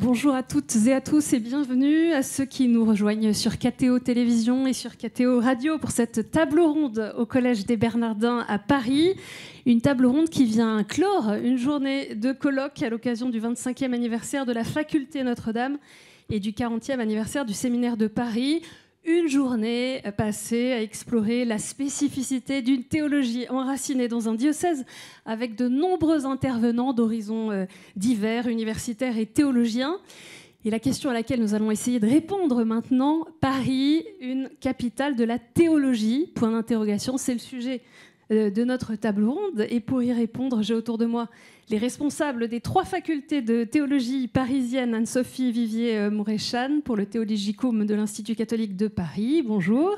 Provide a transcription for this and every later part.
Bonjour à toutes et à tous et bienvenue à ceux qui nous rejoignent sur KTO Télévision et sur KTO Radio pour cette table ronde au Collège des Bernardins à Paris. Une table ronde qui vient clore une journée de colloque à l'occasion du 25e anniversaire de la Faculté Notre-Dame et du 40e anniversaire du Séminaire de Paris. Une journée passée à explorer la spécificité d'une théologie enracinée dans un diocèse avec de nombreux intervenants d'horizons divers, universitaires et théologiens. Et la question à laquelle nous allons essayer de répondre maintenant, Paris, une capitale de la théologie, point d'interrogation, c'est le sujet de notre table ronde. Et pour y répondre, j'ai autour de moi les responsables des 3 facultés de théologie parisienne, Anne-Sophie Vivier-Mouréchane pour le Théologicum de l'Institut catholique de Paris. Bonjour.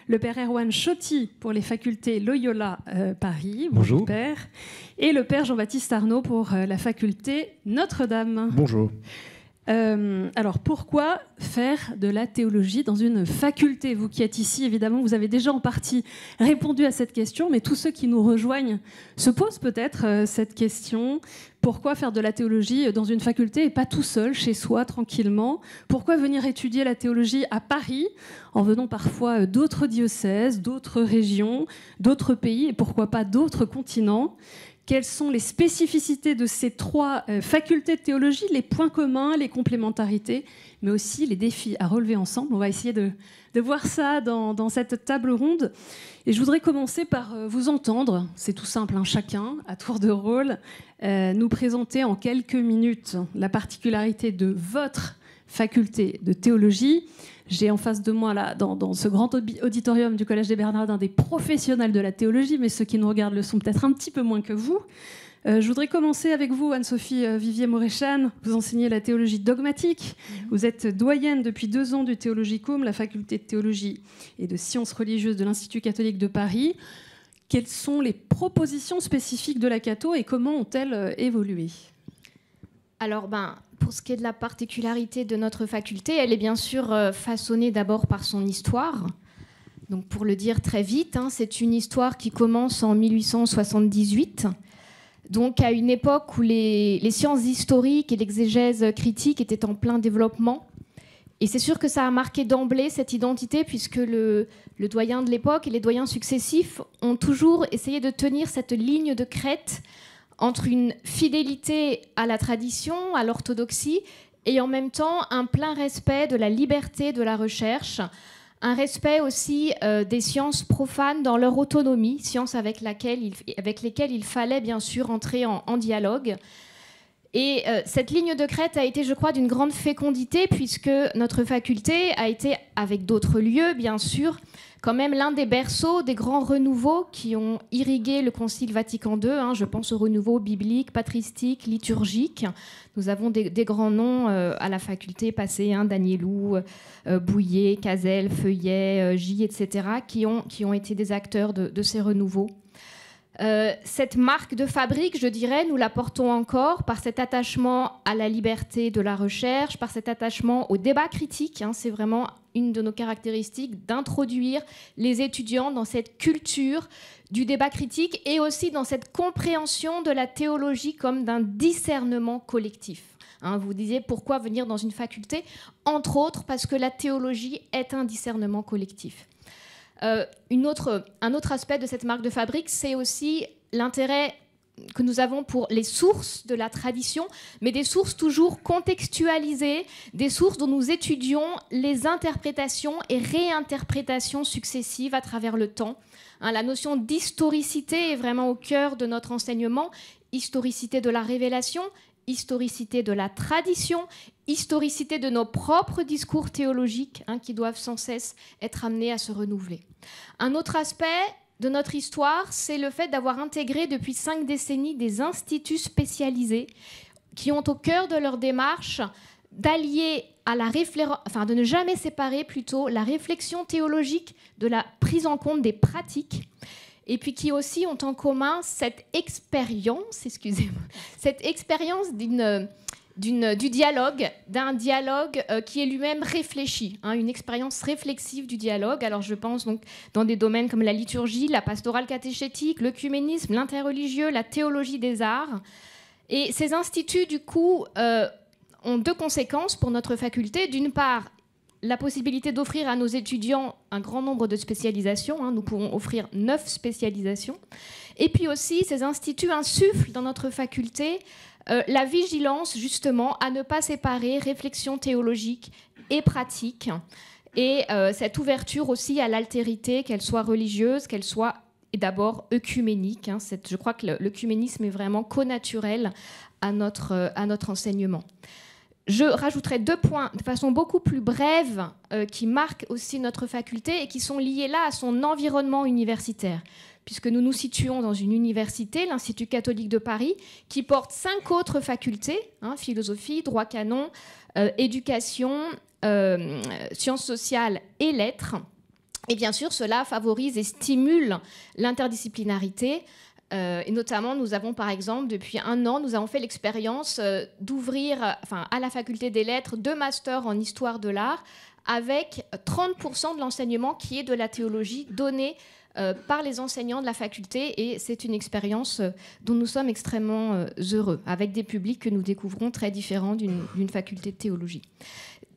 Le père Erwan Choty pour les facultés Loyola Paris. Bonjour père. Et le père Jean-Baptiste Arnaud pour la faculté Notre-Dame. Bonjour. Alors, pourquoi faire de la théologie dans une faculté? Vous qui êtes ici, évidemment, vous avez déjà en partie répondu à cette question, mais tous ceux qui nous rejoignent se posent peut-être cette question. Pourquoi faire de la théologie dans une faculté et pas tout seul, chez soi, tranquillement? Pourquoi venir étudier la théologie à Paris, en venant parfois d'autres diocèses, d'autres régions, d'autres pays, et pourquoi pas d'autres continents? Quelles sont les spécificités de ces 3 facultés de théologie, les points communs, les complémentarités, mais aussi les défis à relever ensemble? On va essayer de voir ça dans cette table ronde. Et je voudrais commencer par vous entendre, c'est tout simple, hein, chacun, à tour de rôle, nous présenter en quelques minutes la particularité de votre faculté de théologie. J'ai en face de moi, là, dans ce grand auditorium du Collège des Bernardins, des professionnels de la théologie, mais ceux qui nous regardent le sont peut-être un petit peu moins que vous. Je voudrais commencer avec vous, Anne-Sophie Vivier-Mouréchane. Vous enseignez la théologie dogmatique. Vous êtes doyenne depuis 2 ans du Théologicum, la faculté de théologie et de sciences religieuses de l'Institut catholique de Paris. Quelles sont les propositions spécifiques de la catho et comment ont-elles évolué? Alors, pour ce qui est de la particularité de notre faculté, elle est bien sûr façonnée d'abord par son histoire. Donc, pour le dire très vite, c'est une histoire qui commence en 1878, donc à une époque où les sciences historiques et l'exégèse critique étaient en plein développement. Et c'est sûr que ça a marqué d'emblée cette identité, puisque le doyen de l'époque et les doyens successifs ont toujours essayé de tenir cette ligne de crête entre une fidélité à la tradition, à l'orthodoxie, et en même temps un plein respect de la liberté de la recherche, un respect aussi des sciences profanes dans leur autonomie, sciences avec lesquelles il fallait bien sûr entrer en dialogue. Et cette ligne de crête a été, je crois, d'une grande fécondité, puisque notre faculté a été, avec d'autres lieux, bien sûr, quand même l'un des berceaux des grands renouveaux qui ont irrigué le Concile Vatican II. Je pense au renouveau biblique, patristique, liturgique. Nous avons des grands noms à la faculté passés, Danielou, Bouillet, Cazel, Feuillet, J, etc., qui ont été des acteurs de ces renouveaux. Cette marque de fabrique, je dirais, nous la portons encore par cet attachement à la liberté de la recherche, par cet attachement au débat critique. C'est vraiment une de nos caractéristiques d'introduire les étudiants dans cette culture du débat critique et aussi dans cette compréhension de la théologie comme d'un discernement collectif. Vous disiez pourquoi venir dans une faculté? Entre autres parce que la théologie est un discernement collectif. Un autre aspect de cette marque de fabrique, c'est aussi l'intérêt que nous avons pour les sources de la tradition, mais des sources toujours contextualisées, des sources dont nous étudions les interprétations et réinterprétations successives à travers le temps. La notion d'historicité est vraiment au cœur de notre enseignement, historicité de la révélation, historicité de la tradition, historicité de nos propres discours théologiques qui doivent sans cesse être amenés à se renouveler. Un autre aspect de notre histoire, c'est le fait d'avoir intégré depuis 5 décennies des instituts spécialisés qui ont au cœur de leur démarche d'allier de ne jamais séparer plutôt la réflexion théologique de la prise en compte des pratiques, et puis qui aussi ont en commun cette expérience du dialogue, d'un dialogue qui est lui-même réfléchi, une expérience réflexive du dialogue. Alors je pense donc dans des domaines comme la liturgie, la pastorale catéchétique, l'œcuménisme, l'interreligieux, la théologie des arts. Et ces instituts, du coup, ont deux conséquences pour notre faculté. D'une part, la possibilité d'offrir à nos étudiants un grand nombre de spécialisations. Hein, nous pourrons offrir 9 spécialisations. Et puis aussi, ces instituts insufflent dans notre faculté la vigilance, justement, à ne pas séparer réflexion théologique et pratique. Et cette ouverture aussi à l'altérité, qu'elle soit religieuse, qu'elle soit d'abord œcuménique. Hein, je crois que l'œcuménisme est vraiment connaturel à notre enseignement. Je rajouterai 2 points de façon beaucoup plus brève qui marquent aussi notre faculté et qui sont liés là à son environnement universitaire. Puisque nous nous situons dans une université, l'Institut catholique de Paris, qui porte 5 autres facultés, hein, philosophie, droit canon, éducation, sciences sociales et lettres. Et bien sûr, cela favorise et stimule l'interdisciplinarité. Et notamment, nous avons par exemple, depuis 1 an, nous avons fait l'expérience d'ouvrir à la faculté des lettres 2 masters en histoire de l'art avec 30% de l'enseignement qui est de la théologie donnée par les enseignants de la faculté. Et c'est une expérience dont nous sommes extrêmement heureux, avec des publics que nous découvrons très différents d'une faculté de théologie.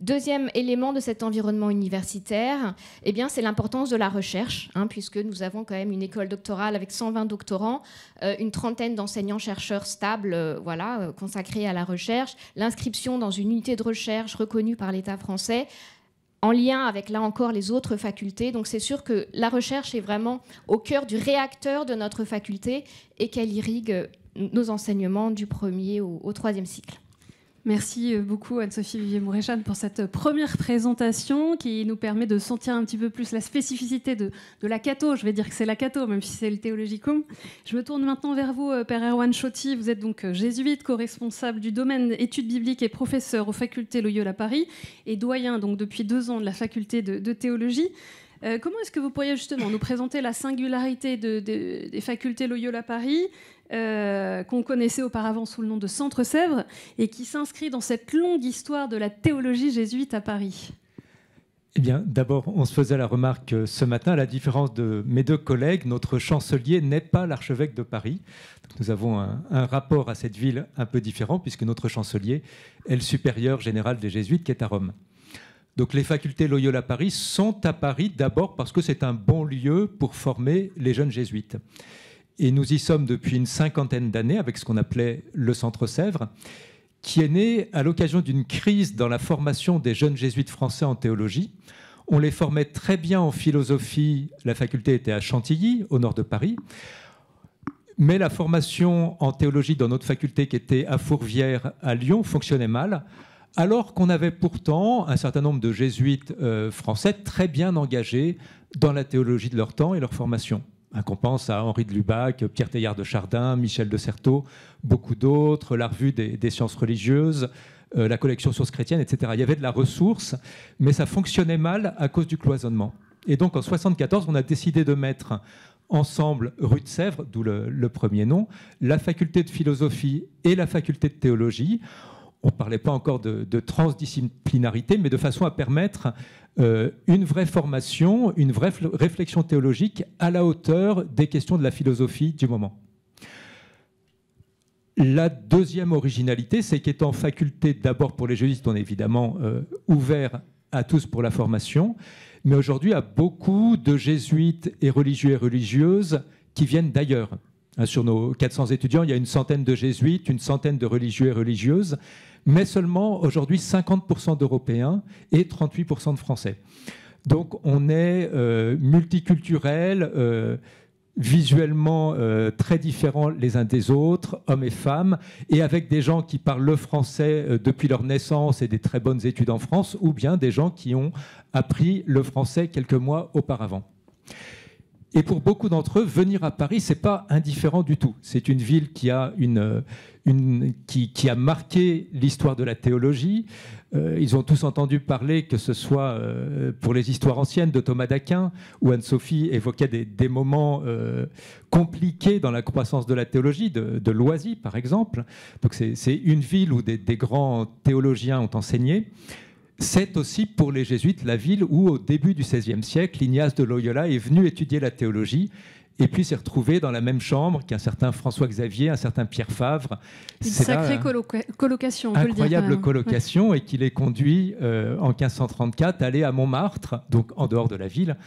Deuxième élément de cet environnement universitaire, eh bien, c'est l'importance de la recherche, hein, puisque nous avons quand même une école doctorale avec 120 doctorants, une trentaine d'enseignants-chercheurs stables consacrés à la recherche, l'inscription dans une unité de recherche reconnue par l'État français, en lien avec, là encore, les autres facultés. Donc c'est sûr que la recherche est vraiment au cœur du réacteur de notre faculté et qu'elle irrigue nos enseignements du 1er au 3e cycle. Merci beaucoup Anne-Sophie Vivier-Mouréchane pour cette première présentation qui nous permet de sentir un petit peu plus la spécificité de la catho. Je vais dire que c'est la catho, même si c'est le théologicum. Je me tourne maintenant vers vous, Père Erwan Choty. Vous êtes donc jésuite, co-responsable du domaine études bibliques et professeur aux facultés Loyola Paris et doyen donc depuis 2 ans de la faculté de théologie. Comment est-ce que vous pourriez justement nous présenter la singularité des facultés Loyola Paris qu'on connaissait auparavant sous le nom de Centre Sèvres et qui s'inscrit dans cette longue histoire de la théologie jésuite à Paris? Eh bien, d'abord, on se faisait la remarque ce matin, à la différence de mes 2 collègues, notre chancelier n'est pas l'archevêque de Paris. Nous avons un rapport à cette ville un peu différent puisque notre chancelier est le supérieur général des jésuites qui est à Rome. Donc les facultés Loyola Paris sont à Paris d'abord parce que c'est un bon lieu pour former les jeunes jésuites. Et nous y sommes depuis une 50aine d'années avec ce qu'on appelait le Centre Sèvres, qui est né à l'occasion d'une crise dans la formation des jeunes jésuites français en théologie. On les formait très bien en philosophie, la faculté était à Chantilly, au nord de Paris, mais la formation en théologie dans notre faculté qui était à Fourvière, à Lyon, fonctionnait mal, alors qu'on avait pourtant un certain nombre de jésuites français très bien engagés dans la théologie de leur temps et leur formation. Qu'on pense à Henri de Lubac, Pierre Teilhard de Chardin, Michel de Certeau, beaucoup d'autres, la revue des sciences religieuses, la collection Sources chrétiennes, etc. Il y avait de la ressource, mais ça fonctionnait mal à cause du cloisonnement. Et donc en 1974, on a décidé de mettre ensemble rue de Sèvres, d'où le premier nom, la faculté de philosophie et la faculté de théologie. On ne parlait pas encore de transdisciplinarité, mais de façon à permettre une vraie formation, une vraie réflexion théologique à la hauteur des questions de la philosophie du moment. La deuxième originalité, c'est qu'étant faculté d'abord pour les jésuites, on est évidemment ouvert à tous pour la formation, mais aujourd'hui, il y a beaucoup de jésuites et religieux et religieuses qui viennent d'ailleurs. Sur nos 400 étudiants, il y a une centaine de jésuites, une centaine de religieux et religieuses, mais seulement aujourd'hui 50% d'Européens et 38% de Français. Donc on est multiculturel, visuellement très différents les uns des autres, hommes et femmes, et avec des gens qui parlent le français depuis leur naissance et des très bonnes études en France, ou bien des gens qui ont appris le français quelques mois auparavant. Et pour beaucoup d'entre eux, venir à Paris, ce n'est pas indifférent du tout. C'est une ville qui a, qui a marqué l'histoire de la théologie. Ils ont tous entendu parler, que ce soit pour les histoires anciennes de Thomas d'Aquin, où Anne-Sophie évoquait des moments compliqués dans la croissance de la théologie, de Loisy par exemple. Donc c'est une ville où des grands théologiens ont enseigné. C'est aussi pour les jésuites la ville où, au début du XVIe siècle, Ignace de Loyola est venu étudier la théologie et puis s'est retrouvé dans la même chambre qu'un certain François Xavier, un certain Pierre Favre. Une sacrée colocation, on peut le dire. Incroyable colocation, et qui les conduit en 1534 à aller à Montmartre, donc en dehors de la ville,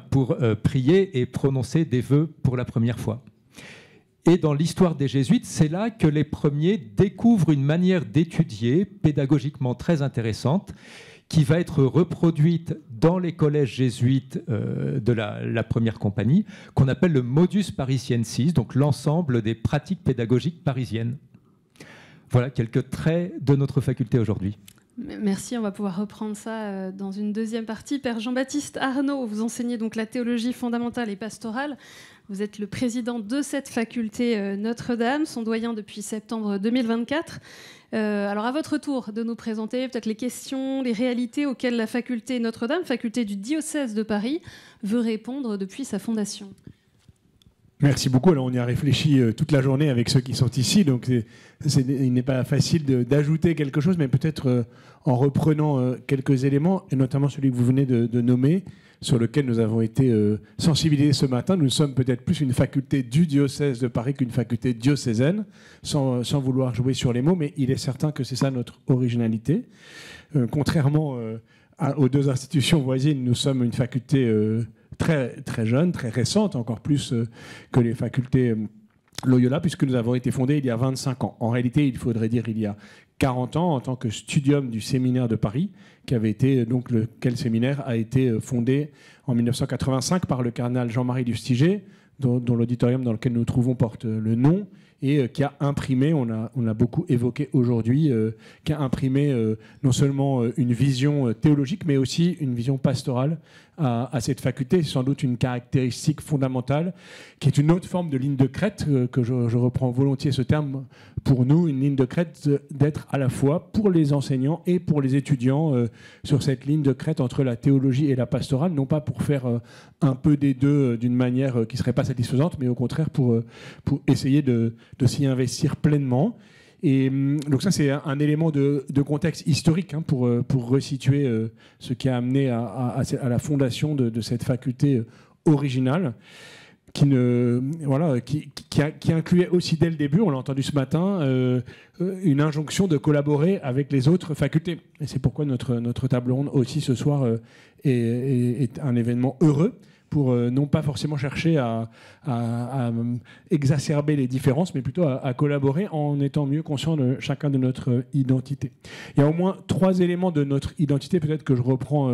pour prier et prononcer des vœux pour la première fois. Et dans l'histoire des jésuites, c'est là que les premiers découvrent une manière d'étudier pédagogiquement très intéressante, qui va être reproduite dans les collèges jésuites de la première compagnie, qu'on appelle le modus parisiensis, donc l'ensemble des pratiques pédagogiques parisiennes. Voilà quelques traits de notre faculté aujourd'hui. Merci, on va pouvoir reprendre ça dans une deuxième partie. Père Jean-Baptiste Arnaud, vous enseignez donc la théologie fondamentale et pastorale. Vous êtes le président de cette faculté Notre-Dame, son doyen depuis septembre 2024. Alors à votre tour de nous présenter peut-être les questions, les réalités auxquelles la faculté Notre-Dame, faculté du diocèse de Paris, veut répondre depuis sa fondation. Merci beaucoup. Alors on y a réfléchi toute la journée avec ceux qui sont ici, donc il n'est pas facile d'ajouter quelque chose, mais peut-être en reprenant quelques éléments, et notamment celui que vous venez de nommer, sur lequel nous avons été sensibilisés ce matin. Nous sommes peut-être plus une faculté du diocèse de Paris qu'une faculté diocésaine, sans vouloir jouer sur les mots, mais il est certain que c'est ça notre originalité. Contrairement aux deux institutions voisines, nous sommes une faculté très, très jeune, très récente, encore plus que les facultés Loyola, puisque nous avons été fondés il y a 25 ans. En réalité, il faudrait dire il y a 40 ans, en tant que studium du séminaire de Paris, qui avait été, donc, lequel séminaire a été fondé en 1985 par le cardinal Jean-Marie Lustiger, dont l'auditorium dans lequel nous nous trouvons porte le nom, et qui a imprimé, on a beaucoup évoqué aujourd'hui, qui a imprimé non seulement une vision théologique, mais aussi une vision pastorale à cette faculté. C'est sans doute une caractéristique fondamentale, qui est une autre forme de ligne de crête, que je reprends volontiers ce terme pour nous, une ligne de crête d'être à la fois pour les enseignants et pour les étudiants sur cette ligne de crête entre la théologie et la pastorale, non pas pour faire un peu des deux d'une manière qui ne serait pas satisfaisante, mais au contraire pour essayer de s'y investir pleinement. Et donc ça, c'est un élément de contexte historique pour resituer ce qui a amené à la fondation de cette faculté originale, qui incluait aussi dès le début, on l'a entendu ce matin, une injonction de collaborer avec les autres facultés. Et c'est pourquoi notre table ronde aussi ce soir est un événement heureux, pour non pas forcément chercher à exacerber les différences, mais plutôt à collaborer en étant mieux conscient de chacun de notre identité. Il y a au moins 3 éléments de notre identité, peut-être que je reprends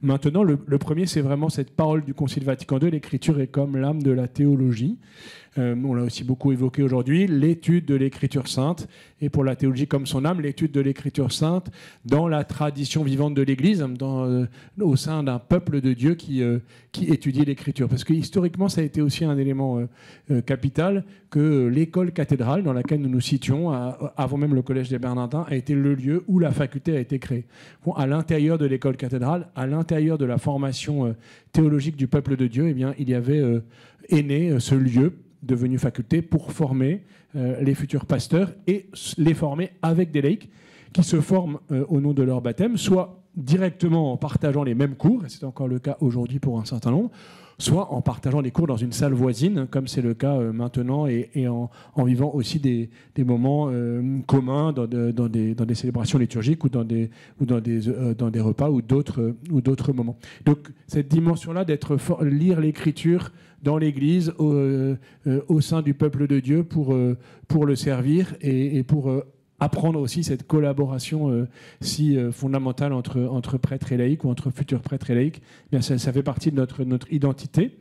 maintenant. Le premier, c'est vraiment cette parole du Concile Vatican II, l'écriture est comme l'âme de la théologie. On l'a aussi beaucoup évoqué aujourd'hui, l'étude de l'écriture sainte, et pour la théologie comme son âme, l'étude de l'écriture sainte dans la tradition vivante de l'Église, au sein d'un peuple de Dieu qui étudie l'écriture. Parce que historiquement, ça a été aussi un élément capital, que l'école cathédrale dans laquelle nous nous situons, avant même le collège des Bernardins, a été le lieu où la faculté a été créée. Bon, à l'intérieur de l'école cathédrale, à l'intérieur de la formation théologique du peuple de Dieu, eh bien, il y avait né ce lieu devenu faculté pour former les futurs pasteurs et les former avec des laïcs qui se forment au nom de leur baptême, soit directement en partageant les mêmes cours, et c'est encore le cas aujourd'hui pour un certain nombre, soit en partageant des cours dans une salle voisine, comme c'est le cas maintenant, et en vivant aussi des moments communs dans des célébrations liturgiques ou dans des repas ou d'autres moments. Donc cette dimension-là lire l'écriture dans l'Église, au sein du peuple de Dieu, pour le servir et pour apprendre aussi cette collaboration si fondamentale entre prêtres et laïcs, ou entre futurs prêtres et laïcs, eh bien ça fait partie de notre identité,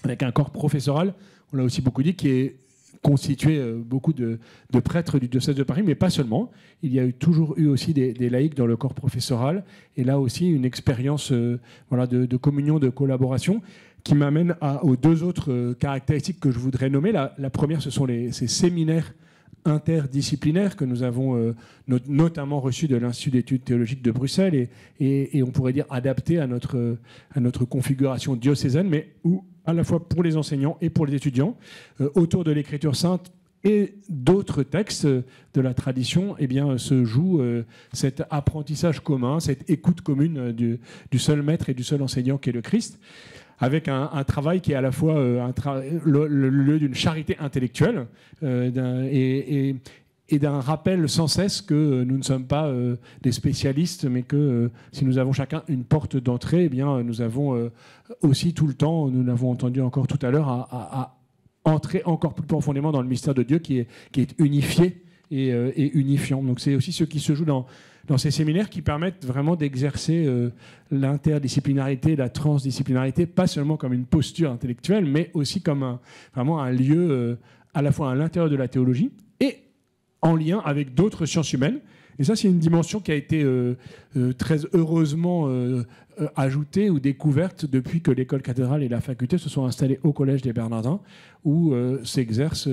avec un corps professoral, on l'a aussi beaucoup dit, qui est constitué beaucoup de prêtres du diocèse de Paris, mais pas seulement. Il y a toujours eu aussi des laïcs dans le corps professoral, et là aussi une expérience de communion, de collaboration, qui m'amène aux 2 autres caractéristiques que je voudrais nommer. La première, ce sont ces séminaires interdisciplinaires que nous avons notamment reçus de l'Institut d'études théologiques de Bruxelles, et on pourrait dire adaptés à notre configuration diocésaine, mais où à la fois pour les enseignants et pour les étudiants, autour de l'écriture sainte et d'autres textes de la tradition, eh bien, se joue cet apprentissage commun, cette écoute commune du seul maître et du seul enseignant qui est le Christ. avec un travail qui est à la fois le lieu d'une charité intellectuelle et d'un rappel sans cesse que nous ne sommes pas des spécialistes, mais que si nous avons chacun une porte d'entrée, eh bien, nous avons aussi tout le temps, nous l'avons entendu encore tout à l'heure, à entrer encore plus profondément dans le mystère de Dieu qui est unifié et unifiant. Donc c'est aussi ce qui se joue dans ces séminaires qui permettent vraiment d'exercer l'interdisciplinarité, la transdisciplinarité, pas seulement comme une posture intellectuelle, mais aussi comme vraiment un lieu à la fois à l'intérieur de la théologie et en lien avec d'autres sciences humaines. Et ça, c'est une dimension qui a été très heureusement ajoutée ou découverte depuis que l'école cathédrale et la faculté se sont installées au Collège des Bernardins, où s'exerce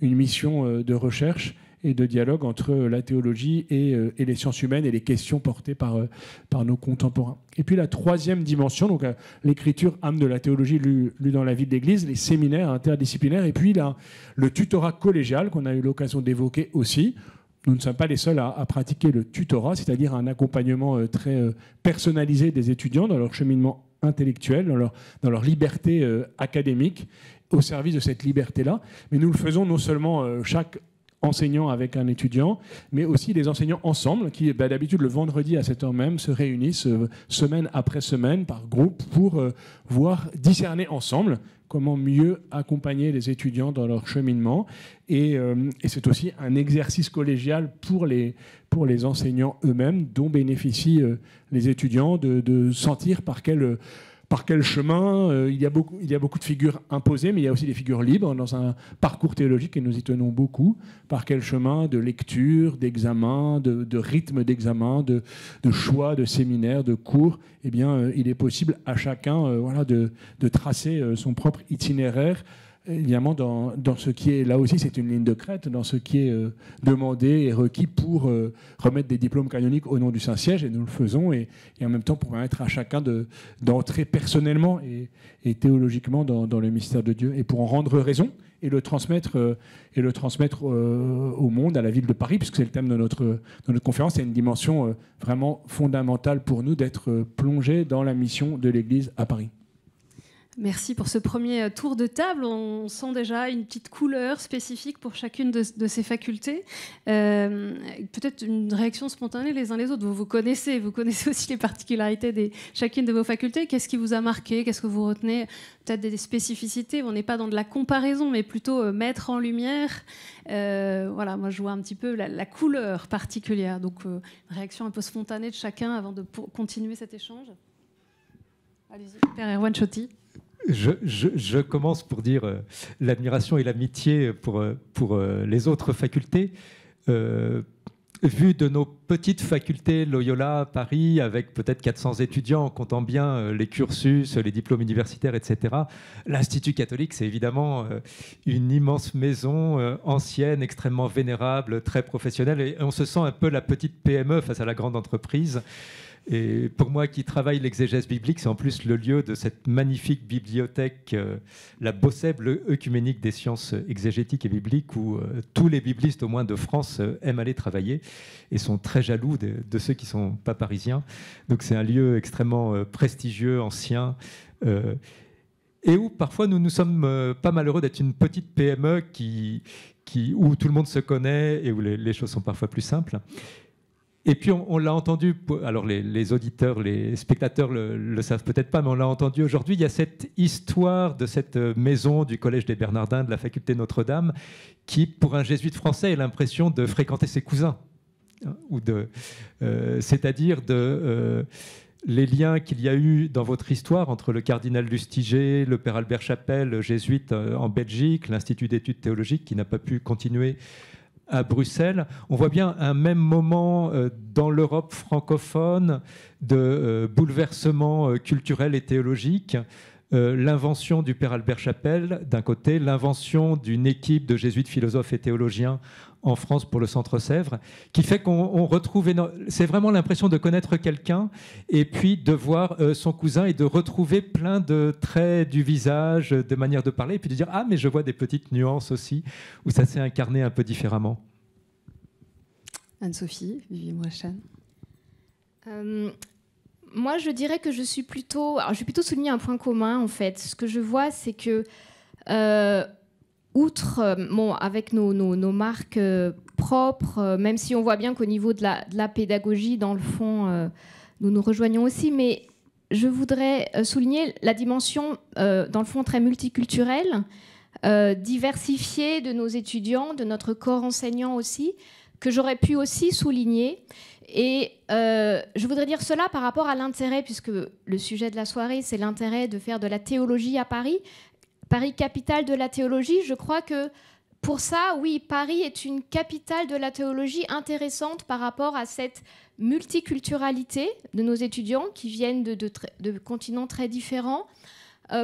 une mission de recherche et de dialogue entre la théologie et les sciences humaines et les questions portées par nos contemporains. Et puis la troisième dimension, donc l'écriture âme de la théologie lue dans la vie de l'Église, les séminaires interdisciplinaires, et puis le tutorat collégial qu'on a eu l'occasion d'évoquer aussi. Nous ne sommes pas les seuls à pratiquer le tutorat, c'est-à-dire un accompagnement très personnalisé des étudiants dans leur cheminement intellectuel, dans leur liberté académique, au service de cette liberté-là. Mais nous le faisons non seulement chaque enseignant avec un étudiant, mais aussi les enseignants ensemble, qui d'habitude le vendredi à cette heure même se réunissent semaine après semaine par groupe pour discerner ensemble comment mieux accompagner les étudiants dans leur cheminement. Et c'est aussi un exercice collégial pour les enseignants eux-mêmes, dont bénéficient les étudiants de sentir par quel chemin. Il y a beaucoup de figures imposées, mais il y a aussi des figures libres dans un parcours théologique, et nous y tenons beaucoup. Par quel chemin de lecture, d'examen, de rythme d'examen, de choix, de séminaire, de cours, eh bien, il est possible à chacun de tracer son propre itinéraire. Évidemment, dans ce qui est, là aussi, c'est une ligne de crête, dans ce qui est demandé et requis pour remettre des diplômes canoniques au nom du Saint-Siège, et nous le faisons, et en même temps pour permettre à chacun d'entrer personnellement et théologiquement dans le mystère de Dieu, et pour en rendre raison, et le transmettre au monde, à la ville de Paris, puisque c'est le thème de notre conférence. C'est une dimension vraiment fondamentale pour nous d'être plongés dans la mission de l'Église à Paris. Merci pour ce premier tour de table. On sent déjà une petite couleur spécifique pour chacune de ces facultés. Peut-être une réaction spontanée les uns les autres. Vous connaissez aussi les particularités de chacune de vos facultés. Qu'est-ce qui vous a marqué? Qu'est-ce que vous retenez? Peut-être des spécificités. On n'est pas dans de la comparaison, mais plutôt mettre en lumière. Voilà, moi je vois un petit peu la couleur particulière. Donc, une réaction un peu spontanée de chacun avant de continuer cet échange. Allez-y, Père Erwan Choty. Je commence pour dire l'admiration et l'amitié pour les autres facultés. Vu de nos petites facultés Loyola à Paris, avec peut-être 400 étudiants, en comptant bien les cursus, les diplômes universitaires, etc., l'Institut catholique, c'est évidemment une immense maison ancienne, extrêmement vénérable, très professionnelle, et on se sent un peu la petite PME face à la grande entreprise. Et pour moi qui travaille l'exégèse biblique, c'est en plus le lieu de cette magnifique bibliothèque, la BOSEB, l'œcuménique des sciences exégétiques et bibliques, où tous les biblistes, au moins de France, aiment aller travailler et sont très jaloux de ceux qui ne sont pas parisiens. Donc c'est un lieu extrêmement prestigieux, ancien, et où parfois nous sommes pas malheureux d'être une petite PME où tout le monde se connaît et où les choses sont parfois plus simples. Et puis on l'a entendu, alors les auditeurs, les spectateurs le savent peut-être pas, mais on l'a entendu aujourd'hui, il y a cette histoire de cette maison du Collège des Bernardins, de la faculté Notre-Dame, qui, pour un jésuite français, a l'impression de fréquenter ses cousins, c'est-à-dire les liens qu'il y a eu dans votre histoire entre le cardinal Lustiger, le père Albert Chapelle, jésuite en Belgique, l'Institut d'études théologiques qui n'a pas pu continuer à Bruxelles. On voit bien un même moment dans l'Europe francophone de bouleversement culturel et théologique. L'invention du père Albert Chapelle, d'un côté, l'invention d'une équipe de jésuites philosophes et théologiens en France pour le Centre Sèvres, qui fait qu'on retrouve... C'est vraiment l'impression de connaître quelqu'un et puis de voir son cousin et de retrouver plein de traits du visage, de manières de parler, et puis de dire « Ah, mais je vois des petites nuances aussi, où ça s'est incarné un peu différemment. » Anne-Sophie, Vivi Mouachane. moi, je dirais que je vais plutôt souligner un point commun, en fait. Ce que je vois, c'est que, avec nos marques propres, même si on voit bien qu'au niveau de la pédagogie, dans le fond, nous nous rejoignons aussi, mais je voudrais souligner la dimension, dans le fond, très multiculturelle, diversifiée de nos étudiants, de notre corps enseignant aussi, que j'aurais pu aussi souligner. Et je voudrais dire cela par rapport à l'intérêt, puisque le sujet de la soirée, c'est l'intérêt de faire de la théologie à Paris. Paris, capitale de la théologie, je crois que pour ça, oui, Paris est une capitale de la théologie intéressante par rapport à cette multiculturalité de nos étudiants qui viennent de continents très différents.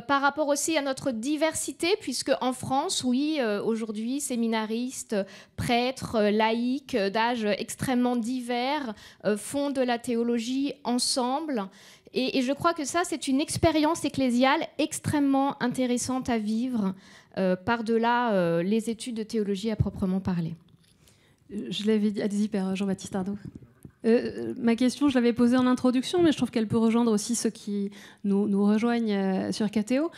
Par rapport aussi à notre diversité, puisque en France, oui, aujourd'hui, séminaristes, prêtres, laïcs, d'âges extrêmement divers, font de la théologie ensemble. Et je crois que ça, c'est une expérience ecclésiale extrêmement intéressante à vivre, par-delà les études de théologie à proprement parler. Je l'avais dit, allez-y, Père Jean-Baptiste Arnaud. Ma question, je l'avais posée en introduction, mais je trouve qu'elle peut rejoindre aussi ceux qui nous rejoignent sur KTO.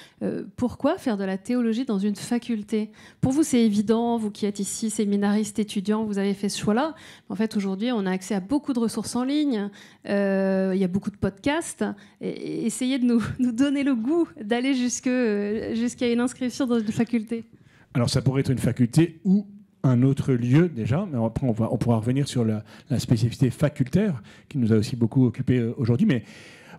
Pourquoi faire de la théologie dans une faculté ? Pour vous, c'est évident, vous qui êtes ici, séminaristes, étudiants, vous avez fait ce choix-là. En fait, aujourd'hui, on a accès à beaucoup de ressources en ligne, il y a beaucoup de podcasts. Et essayez de nous donner le goût d'aller jusqu'à une inscription dans une faculté. Alors, ça pourrait être une faculté ou un autre lieu déjà, mais après on pourra revenir sur la spécificité facultaire qui nous a aussi beaucoup occupé aujourd'hui. Mais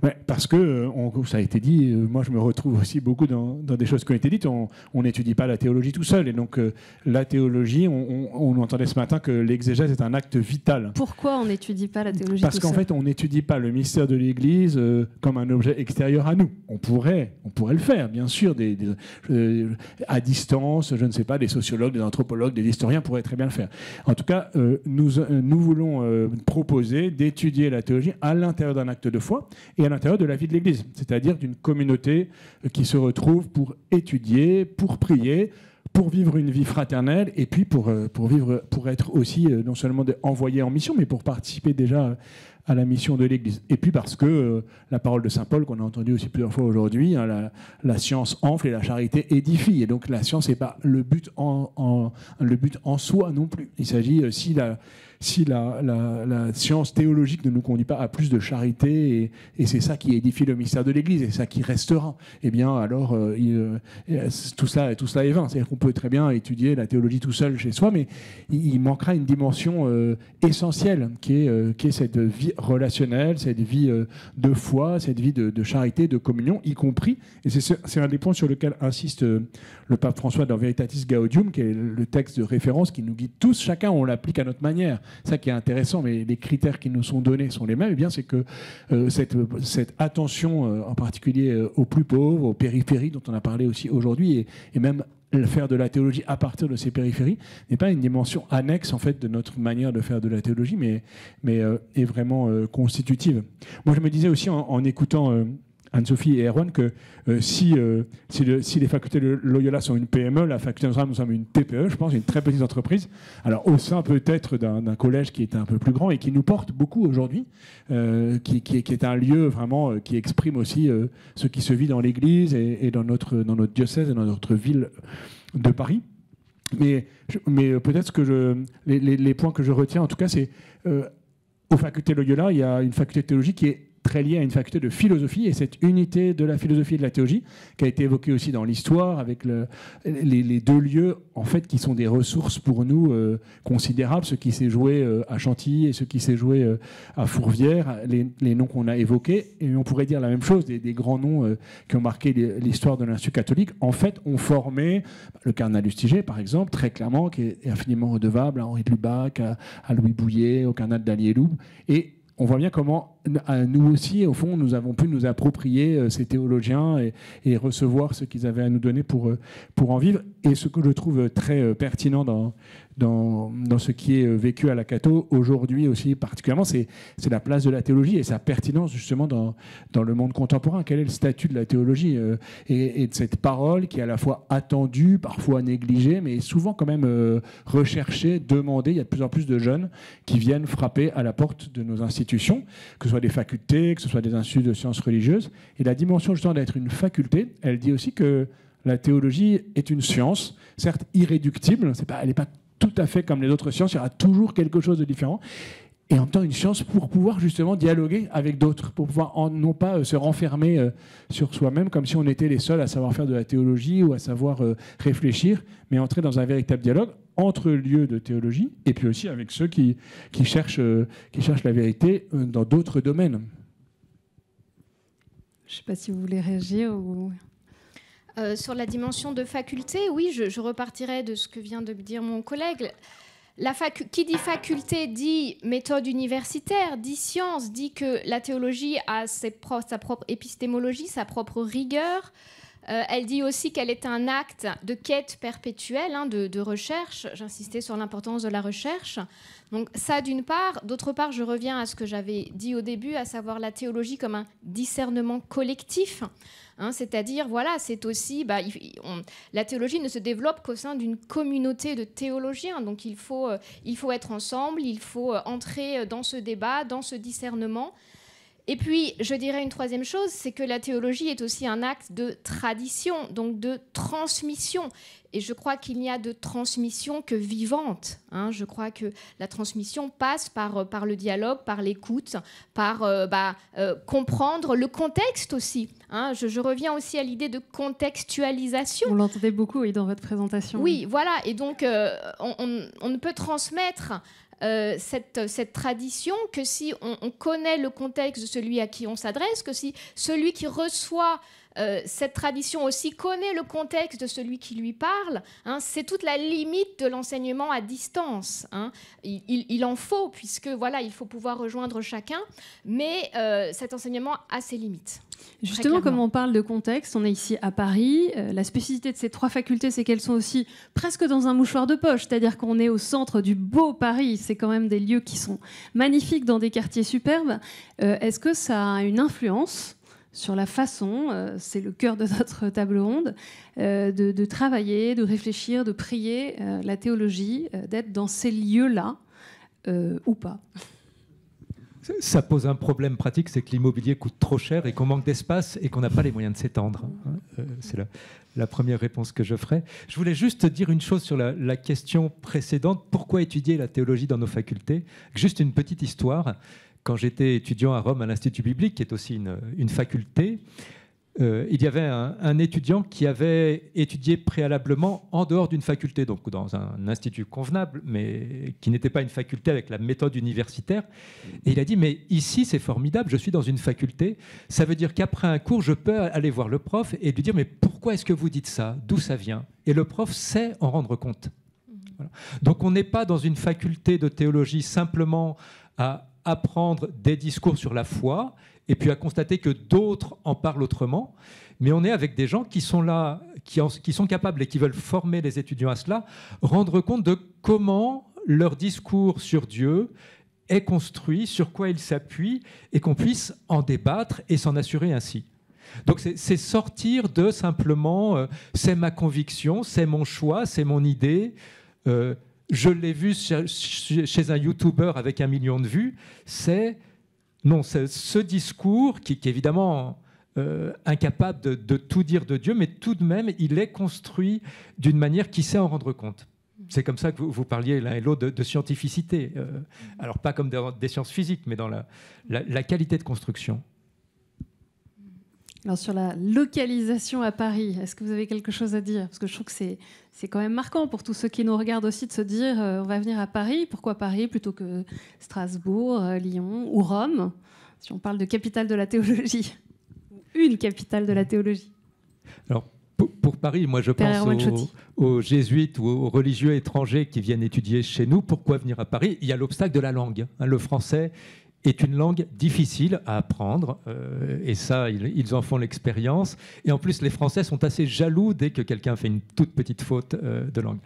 ouais, parce que, ça a été dit, moi je me retrouve aussi beaucoup dans des choses qui ont été dites. On n'étudie pas la théologie tout seul. Et donc la théologie, on entendait ce matin que l'exégèse est un acte vital. Pourquoi on n'étudie pas la théologie tout seul ? Parce qu'en fait, on n'étudie pas le mystère de l'Église comme un objet extérieur à nous. On pourrait le faire, bien sûr, à distance, je ne sais pas, des sociologues, des anthropologues, des historiens pourraient très bien le faire. En tout cas, nous voulons proposer d'étudier la théologie à l'intérieur d'un acte de foi et à l'intérieur de la vie de l'Église, c'est-à-dire d'une communauté qui se retrouve pour étudier, pour prier, pour vivre une vie fraternelle et puis pour être aussi non seulement envoyé en mission, mais pour participer déjà à la mission de l'Église. Et puis parce que la parole de saint Paul, qu'on a entendue aussi plusieurs fois aujourd'hui, hein, la science enfle et la charité édifie. Et donc la science n'est pas le but en soi non plus. Il s'agit, si la science théologique ne nous conduit pas à plus de charité, et c'est ça qui édifie le mystère de l'Église, et ça qui restera, eh bien alors tout cela est vain. C'est-à-dire qu'on peut très bien étudier la théologie tout seul chez soi, mais il manquera une dimension essentielle qui est cette vie relationnelle, cette vie de foi, cette vie de charité, de communion, y compris, et c'est un des points sur lequel insiste le pape François dans Veritatis Gaudium, qui est le texte de référence qui nous guide tous, chacun on l'applique à notre manière. Ça qui est intéressant, mais les critères qui nous sont donnés sont les mêmes. Eh bien, c'est que cette attention, en particulier aux plus pauvres, aux périphéries, dont on a parlé aussi aujourd'hui, et même faire de la théologie à partir de ces périphéries, n'est pas une dimension annexe en fait de notre manière de faire de la théologie, mais est vraiment constitutive. Moi, je me disais aussi en écoutant Anne-Sophie et Erwan que si les facultés de Loyola sont une PME, la faculté Notre-Dame, nous sommes une TPE, je pense, une très petite entreprise. Alors au sein peut-être d'un collège qui est un peu plus grand et qui nous porte beaucoup aujourd'hui, qui est un lieu vraiment qui exprime aussi ce qui se vit dans l'Église et dans notre diocèse et dans notre ville de Paris. Mais peut-être que les points que je retiens, en tout cas, c'est aux facultés Loyola, il y a une faculté de théologie qui est très lié à une faculté de philosophie, et cette unité de la philosophie et de la théologie qui a été évoquée aussi dans l'histoire avec les deux lieux en fait qui sont des ressources pour nous considérables, ce qui s'est joué à Chantilly et ce qui s'est joué à Fourvière, les noms qu'on a évoqués, et on pourrait dire la même chose des grands noms qui ont marqué l'histoire de l'Institut catholique, en fait ont formé le cardinal Lustiger par exemple, très clairement, qui est infiniment redevable à Henri de Lubac, à Louis Bouillet, au cardinal d'Allier-Loubes, et on voit bien comment nous aussi, au fond, nous avons pu nous approprier ces théologiens et recevoir ce qu'ils avaient à nous donner pour en vivre. Et ce que je trouve très pertinent dans ce qui est vécu à la Cato aujourd'hui aussi particulièrement, c'est la place de la théologie et sa pertinence justement dans le monde contemporain. Quel est le statut de la théologie et de cette parole qui est à la fois attendue, parfois négligée, mais souvent quand même recherchée, demandée. Il y a de plus en plus de jeunes qui viennent frapper à la porte de nos institutions, que ce soit des facultés, que ce soit des instituts de sciences religieuses. Et la dimension justement d'être une faculté, elle dit aussi que la théologie est une science, certes irréductible, elle n'est pas tout à fait comme les autres sciences, il y aura toujours quelque chose de différent. Et en même temps, une science pour pouvoir justement dialoguer avec d'autres, pour pouvoir non pas se renfermer sur soi-même comme si on était les seuls à savoir faire de la théologie ou à savoir réfléchir, mais entrer dans un véritable dialogue entre lieux de théologie et puis aussi avec ceux qui cherchent la vérité dans d'autres domaines. Je ne sais pas si vous voulez réagir ou... Sur la dimension de faculté, oui, je repartirai de ce que vient de dire mon collègue. Qui dit faculté dit méthode universitaire, dit science, dit que la théologie a sa propre épistémologie, sa propre rigueur. Elle dit aussi qu'elle est un acte de quête perpétuelle, de recherche. J'insistais sur l'importance de la recherche. Donc ça d'une part. D'autre part, je reviens à ce que j'avais dit au début, à savoir la théologie comme un discernement collectif. C'est-à-dire, voilà, c'est aussi... la théologie ne se développe qu'au sein d'une communauté de théologiens. Donc il faut être ensemble, il faut entrer dans ce débat, dans ce discernement. Et puis, je dirais une troisième chose, c'est que la théologie est aussi un acte de tradition, donc de transmission. Et je crois qu'il n'y a de transmission que vivante. Je crois que la transmission passe par le dialogue, par l'écoute, par comprendre le contexte aussi. Je reviens aussi à l'idée de contextualisation. On l'entendait beaucoup, oui, dans votre présentation. Oui, voilà. Et donc, on ne peut transmettre... cette tradition que si on connaît le contexte de celui à qui on s'adresse, que si celui qui reçoit cette tradition aussi connaît le contexte de celui qui lui parle, c'est toute la limite de l'enseignement à distance. Il en faut, puisque voilà, il faut pouvoir rejoindre chacun, mais cet enseignement a ses limites. Justement, comme on parle de contexte, on est ici à Paris. La spécificité de ces trois facultés, c'est qu'elles sont aussi presque dans un mouchoir de poche, c'est-à-dire qu'on est au centre du beau Paris. C'est quand même des lieux qui sont magnifiques dans des quartiers superbes. Est-ce que ça a une influence sur la façon, c'est le cœur de notre table ronde, de travailler, de réfléchir, de prier la théologie, d'être dans ces lieux-là ou pas? Ça pose un problème pratique, c'est que l'immobilier coûte trop cher et qu'on manque d'espace et qu'on n'a pas les moyens de s'étendre. C'est la première réponse que je ferai. Je voulais juste dire une chose sur la question précédente. Pourquoi étudier la théologie dans nos facultés? Juste une petite histoire. Quand j'étais étudiant à Rome à l'Institut biblique, qui est aussi une faculté, il y avait un étudiant qui avait étudié préalablement en dehors d'une faculté, donc dans un institut convenable, mais qui n'était pas une faculté avec la méthode universitaire. Et il a dit, mais ici c'est formidable, je suis dans une faculté, ça veut dire qu'après un cours, je peux aller voir le prof et lui dire, mais pourquoi est-ce que vous dites ça? D'où ça vient? Et le prof sait en rendre compte. Voilà. Donc on n'est pas dans une faculté de théologie simplement à apprendre des discours sur la foi et puis à constater que d'autres en parlent autrement, mais on est avec des gens qui sont là, qui sont capables et qui veulent former les étudiants à cela, rendre compte de comment leur discours sur Dieu est construit, sur quoi il s'appuie, et qu'on puisse en débattre et s'en assurer ainsi. Donc c'est sortir de simplement c'est ma conviction, c'est mon choix, c'est mon idée, je l'ai vu chez un YouTuber avec 1 million de vues, c'est ce discours qui est évidemment incapable de tout dire de Dieu, mais tout de même, il est construit d'une manière qui sait en rendre compte. C'est comme ça que vous parliez l'un et l'autre de scientificité. Alors pas comme des sciences physiques, mais dans la qualité de construction. Alors sur la localisation à Paris, est-ce que vous avez quelque chose à dire? Parce que je trouve que c'est quand même marquant pour tous ceux qui nous regardent aussi de se dire on va venir à Paris. Pourquoi Paris plutôt que Strasbourg, Lyon ou Rome, si on parle de capitale de la théologie? Une capitale de la théologie. Alors pour Paris, moi je pense aux jésuites ou aux religieux étrangers qui viennent étudier chez nous. Pourquoi venir à Paris? Il y a l'obstacle de la langue. Le français est une langue difficile à apprendre, et ça, ils en font l'expérience. Et en plus, les Français sont assez jaloux dès que quelqu'un fait une toute petite faute de langue.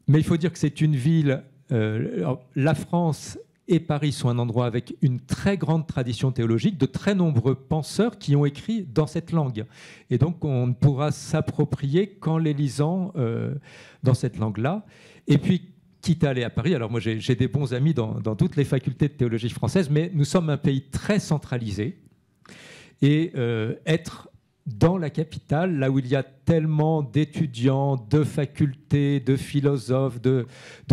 Mais il faut dire que c'est une ville... la France et Paris sont un endroit avec une très grande tradition théologique, de très nombreux penseurs qui ont écrit dans cette langue. Et donc, on ne pourra s'approprier qu'en les lisant dans cette langue-là. Et puis, quitte à aller à Paris, alors moi j'ai des bons amis dans toutes les facultés de théologie française, mais nous sommes un pays très centralisé. Et être dans la capitale, là où il y a tellement d'étudiants, de facultés, de philosophes, de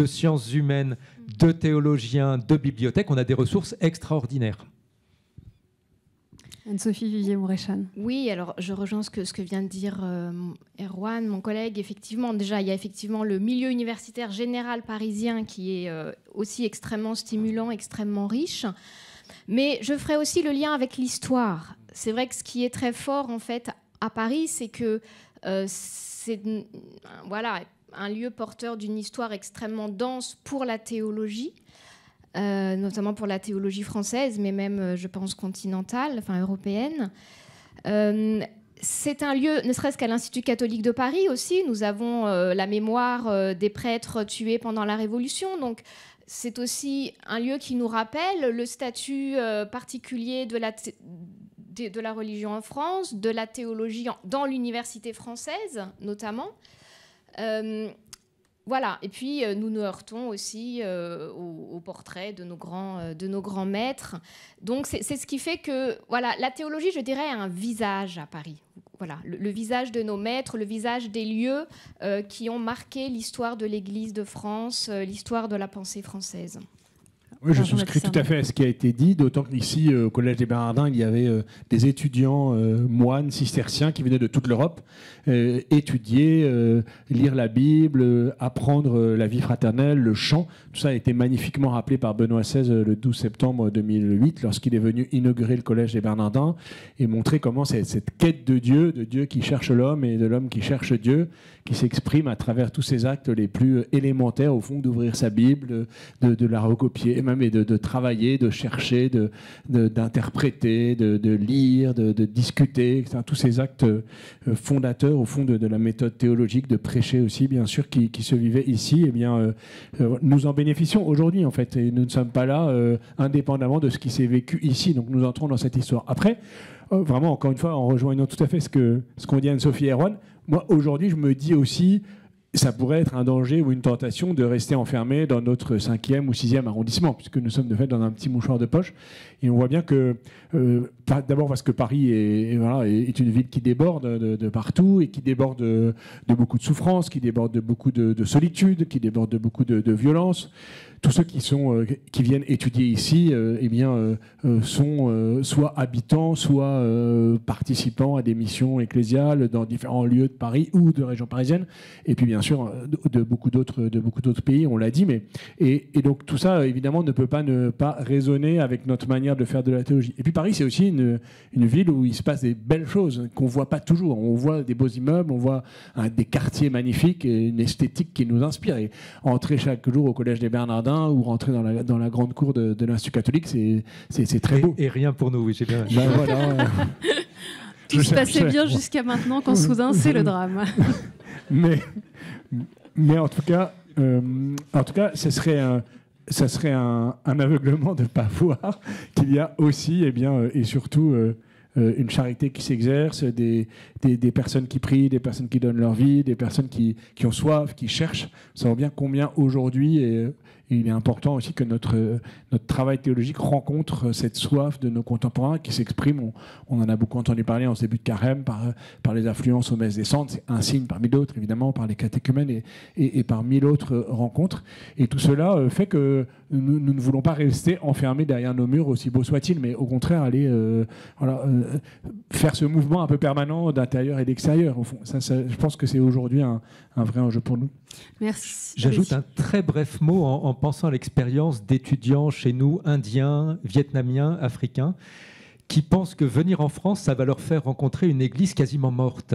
sciences humaines, de théologiens, de bibliothèques, on a des ressources extraordinaires. Anne-Sophie Vivier-Mouréchane. Oui, alors je rejoins ce que vient de dire Erwan, mon collègue. Effectivement, déjà, il y a effectivement le milieu universitaire général parisien qui est aussi extrêmement stimulant, extrêmement riche. Mais je ferai aussi le lien avec l'histoire. C'est vrai que ce qui est très fort, en fait, à Paris, c'est que c'est voilà, un lieu porteur d'une histoire extrêmement dense pour la théologie. Notamment pour la théologie française, mais même, je pense, continentale, enfin européenne. C'est un lieu, ne serait-ce qu'à l'Institut catholique de Paris aussi, nous avons la mémoire des prêtres tués pendant la Révolution, donc c'est aussi un lieu qui nous rappelle le statut particulier de la religion en France, de la théologie dans l'université française, notamment. Voilà, et puis nous nous heurtons aussi au portrait de nos grands maîtres. Donc c'est ce qui fait que voilà, la théologie, je dirais, a un visage à Paris. Voilà, le visage de nos maîtres, le visage des lieux qui ont marqué l'histoire de l'Église de France, l'histoire de la pensée française. Oui, je souscris tout à fait à ce qui a été dit, d'autant qu'ici, au Collège des Bernardins, il y avait des étudiants moines cisterciens qui venaient de toute l'Europe étudier, lire la Bible, apprendre la vie fraternelle, le chant. Tout ça a été magnifiquement rappelé par Benoît XVI le 12 septembre 2008, lorsqu'il est venu inaugurer le Collège des Bernardins et montrer comment cette quête de Dieu qui cherche l'homme et de l'homme qui cherche Dieu, qui s'exprime à travers tous ces actes les plus élémentaires, au fond, d'ouvrir sa Bible, de la recopier, même et de travailler, de chercher, d'interpréter, de lire, de discuter, etc. Tous ces actes fondateurs, au fond, de la méthode théologique, de prêcher aussi, bien sûr, qui se vivaient ici, eh bien, nous en bénéficions aujourd'hui, en fait, et nous ne sommes pas là indépendamment de ce qui s'est vécu ici, donc nous entrons dans cette histoire. Après, vraiment, encore une fois, en rejoignant tout à fait ce qu'ont dit Anne-Sophie et Erwan, moi, aujourd'hui, je me dis aussi, ça pourrait être un danger ou une tentation de rester enfermé dans notre 5e ou 6e arrondissement, puisque nous sommes de fait dans un petit mouchoir de poche. Et on voit bien que, d'abord parce que Paris est une ville qui déborde de partout et qui déborde de beaucoup de souffrances, qui déborde de beaucoup de solitude, qui déborde de beaucoup de violence. Tous ceux qui viennent étudier ici sont soit habitants, soit participants à des missions ecclésiales dans différents lieux de Paris ou de région parisienne, et puis bien sûr de beaucoup d'autres pays, on l'a dit. Et donc tout ça, évidemment, ne peut pas ne pas résonner avec notre manière de faire de la théologie. Et puis Paris, c'est aussi une ville où il se passe des belles choses qu'on ne voit pas toujours. On voit des beaux immeubles, on voit des quartiers magnifiques et une esthétique qui nous inspire. Et entrer chaque jour au Collège des Bernardins ou rentrer dans la grande cour de l'Institut catholique, c'est très beau. Et rien pour nous, oui, j'ai bien. Ben voilà. Tout se passait bien jusqu'à maintenant, quand soudain, c'est le drame. Mais en tout cas, ce serait un aveuglement de ne pas voir qu'il y a aussi, et surtout, une charité qui s'exerce, des personnes qui prient, des personnes qui donnent leur vie, des personnes qui ont soif, qui cherchent. On sent bien combien aujourd'hui, il est important aussi que notre travail théologique rencontre cette soif de nos contemporains qui s'exprime. On en a beaucoup entendu parler en ce début de carême par les affluences aux messes des cendres. C'est un signe parmi d'autres, évidemment, par les catéchumènes et par 1000 autres rencontres. Et tout cela fait que nous ne voulons pas rester enfermés derrière nos murs, aussi beaux soient-ils, mais au contraire aller faire ce mouvement un peu permanent d'intérieur et d'extérieur. Au fond, je pense que c'est aujourd'hui un vrai enjeu pour nous. Merci. J'ajoute un très bref mot en pensant à l'expérience d'étudiants chez nous, indiens, vietnamiens, africains, qui pensent que venir en France, ça va leur faire rencontrer une église quasiment morte,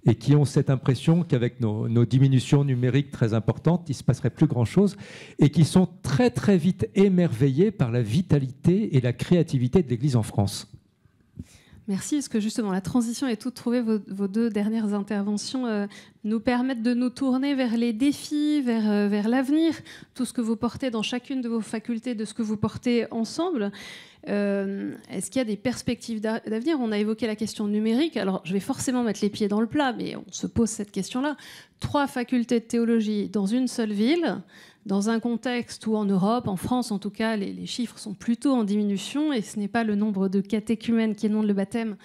et qui ont cette impression qu'avec nos diminutions numériques très importantes, il ne se passerait plus grand-chose, et qui sont très très vite émerveillés par la vitalité et la créativité de l'église en France. Merci, parce que justement, la transition est toute trouvée. Vos deux dernières interventions nous permettent de nous tourner vers les défis, vers l'avenir, tout ce que vous portez dans chacune de vos facultés, de ce que vous portez ensemble. Est-ce qu'il y a des perspectives d'avenir? On a évoqué la question numérique. Alors, je vais forcément mettre les pieds dans le plat, mais on se pose cette question-là. 3 facultés de théologie dans une seule ville. dans un contexte où en Europe, en France en tout cas, les chiffres sont plutôt en diminution et ce n'est pas le nombre de catéchumènes qui inondent le baptême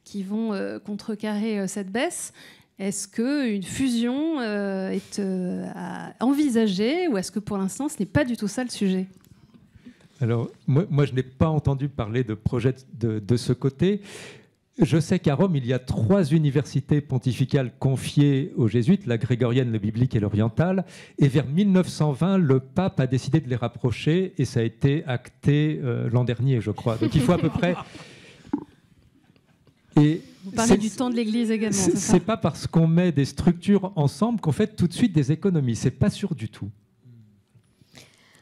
qui vont contrecarrer cette baisse. Est-ce qu'une fusion est à envisager ou est-ce que pour l'instant ce n'est pas du tout ça le sujet ? Alors, moi je n'ai pas entendu parler de projet de ce côté. Je sais qu'à Rome, il y a 3 universités pontificales confiées aux jésuites, la grégorienne, la biblique et l'orientale. Et vers 1920, le pape a décidé de les rapprocher et ça a été acté l'an dernier, je crois. Donc il faut à peu près... Et vous parlez du temps de l'Église également. C'est pas parce qu'on met des structures ensemble qu'on fait tout de suite des économies. C'est pas sûr du tout.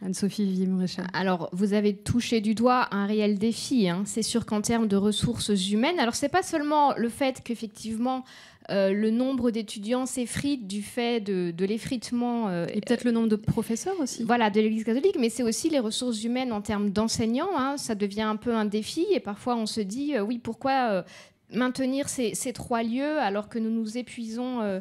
Anne-Sophie Vivier-Maréchal. Alors, vous avez touché du doigt un réel défi. C'est sûr qu'en termes de ressources humaines, alors c'est pas seulement le fait qu'effectivement le nombre d'étudiants s'effrite du fait de l'effritement. Et peut-être le nombre de professeurs aussi. Voilà, de l'Église catholique, mais c'est aussi les ressources humaines en termes d'enseignants. Ça devient un peu un défi et parfois on se dit, oui, pourquoi maintenir ces 3 lieux alors que nous nous épuisons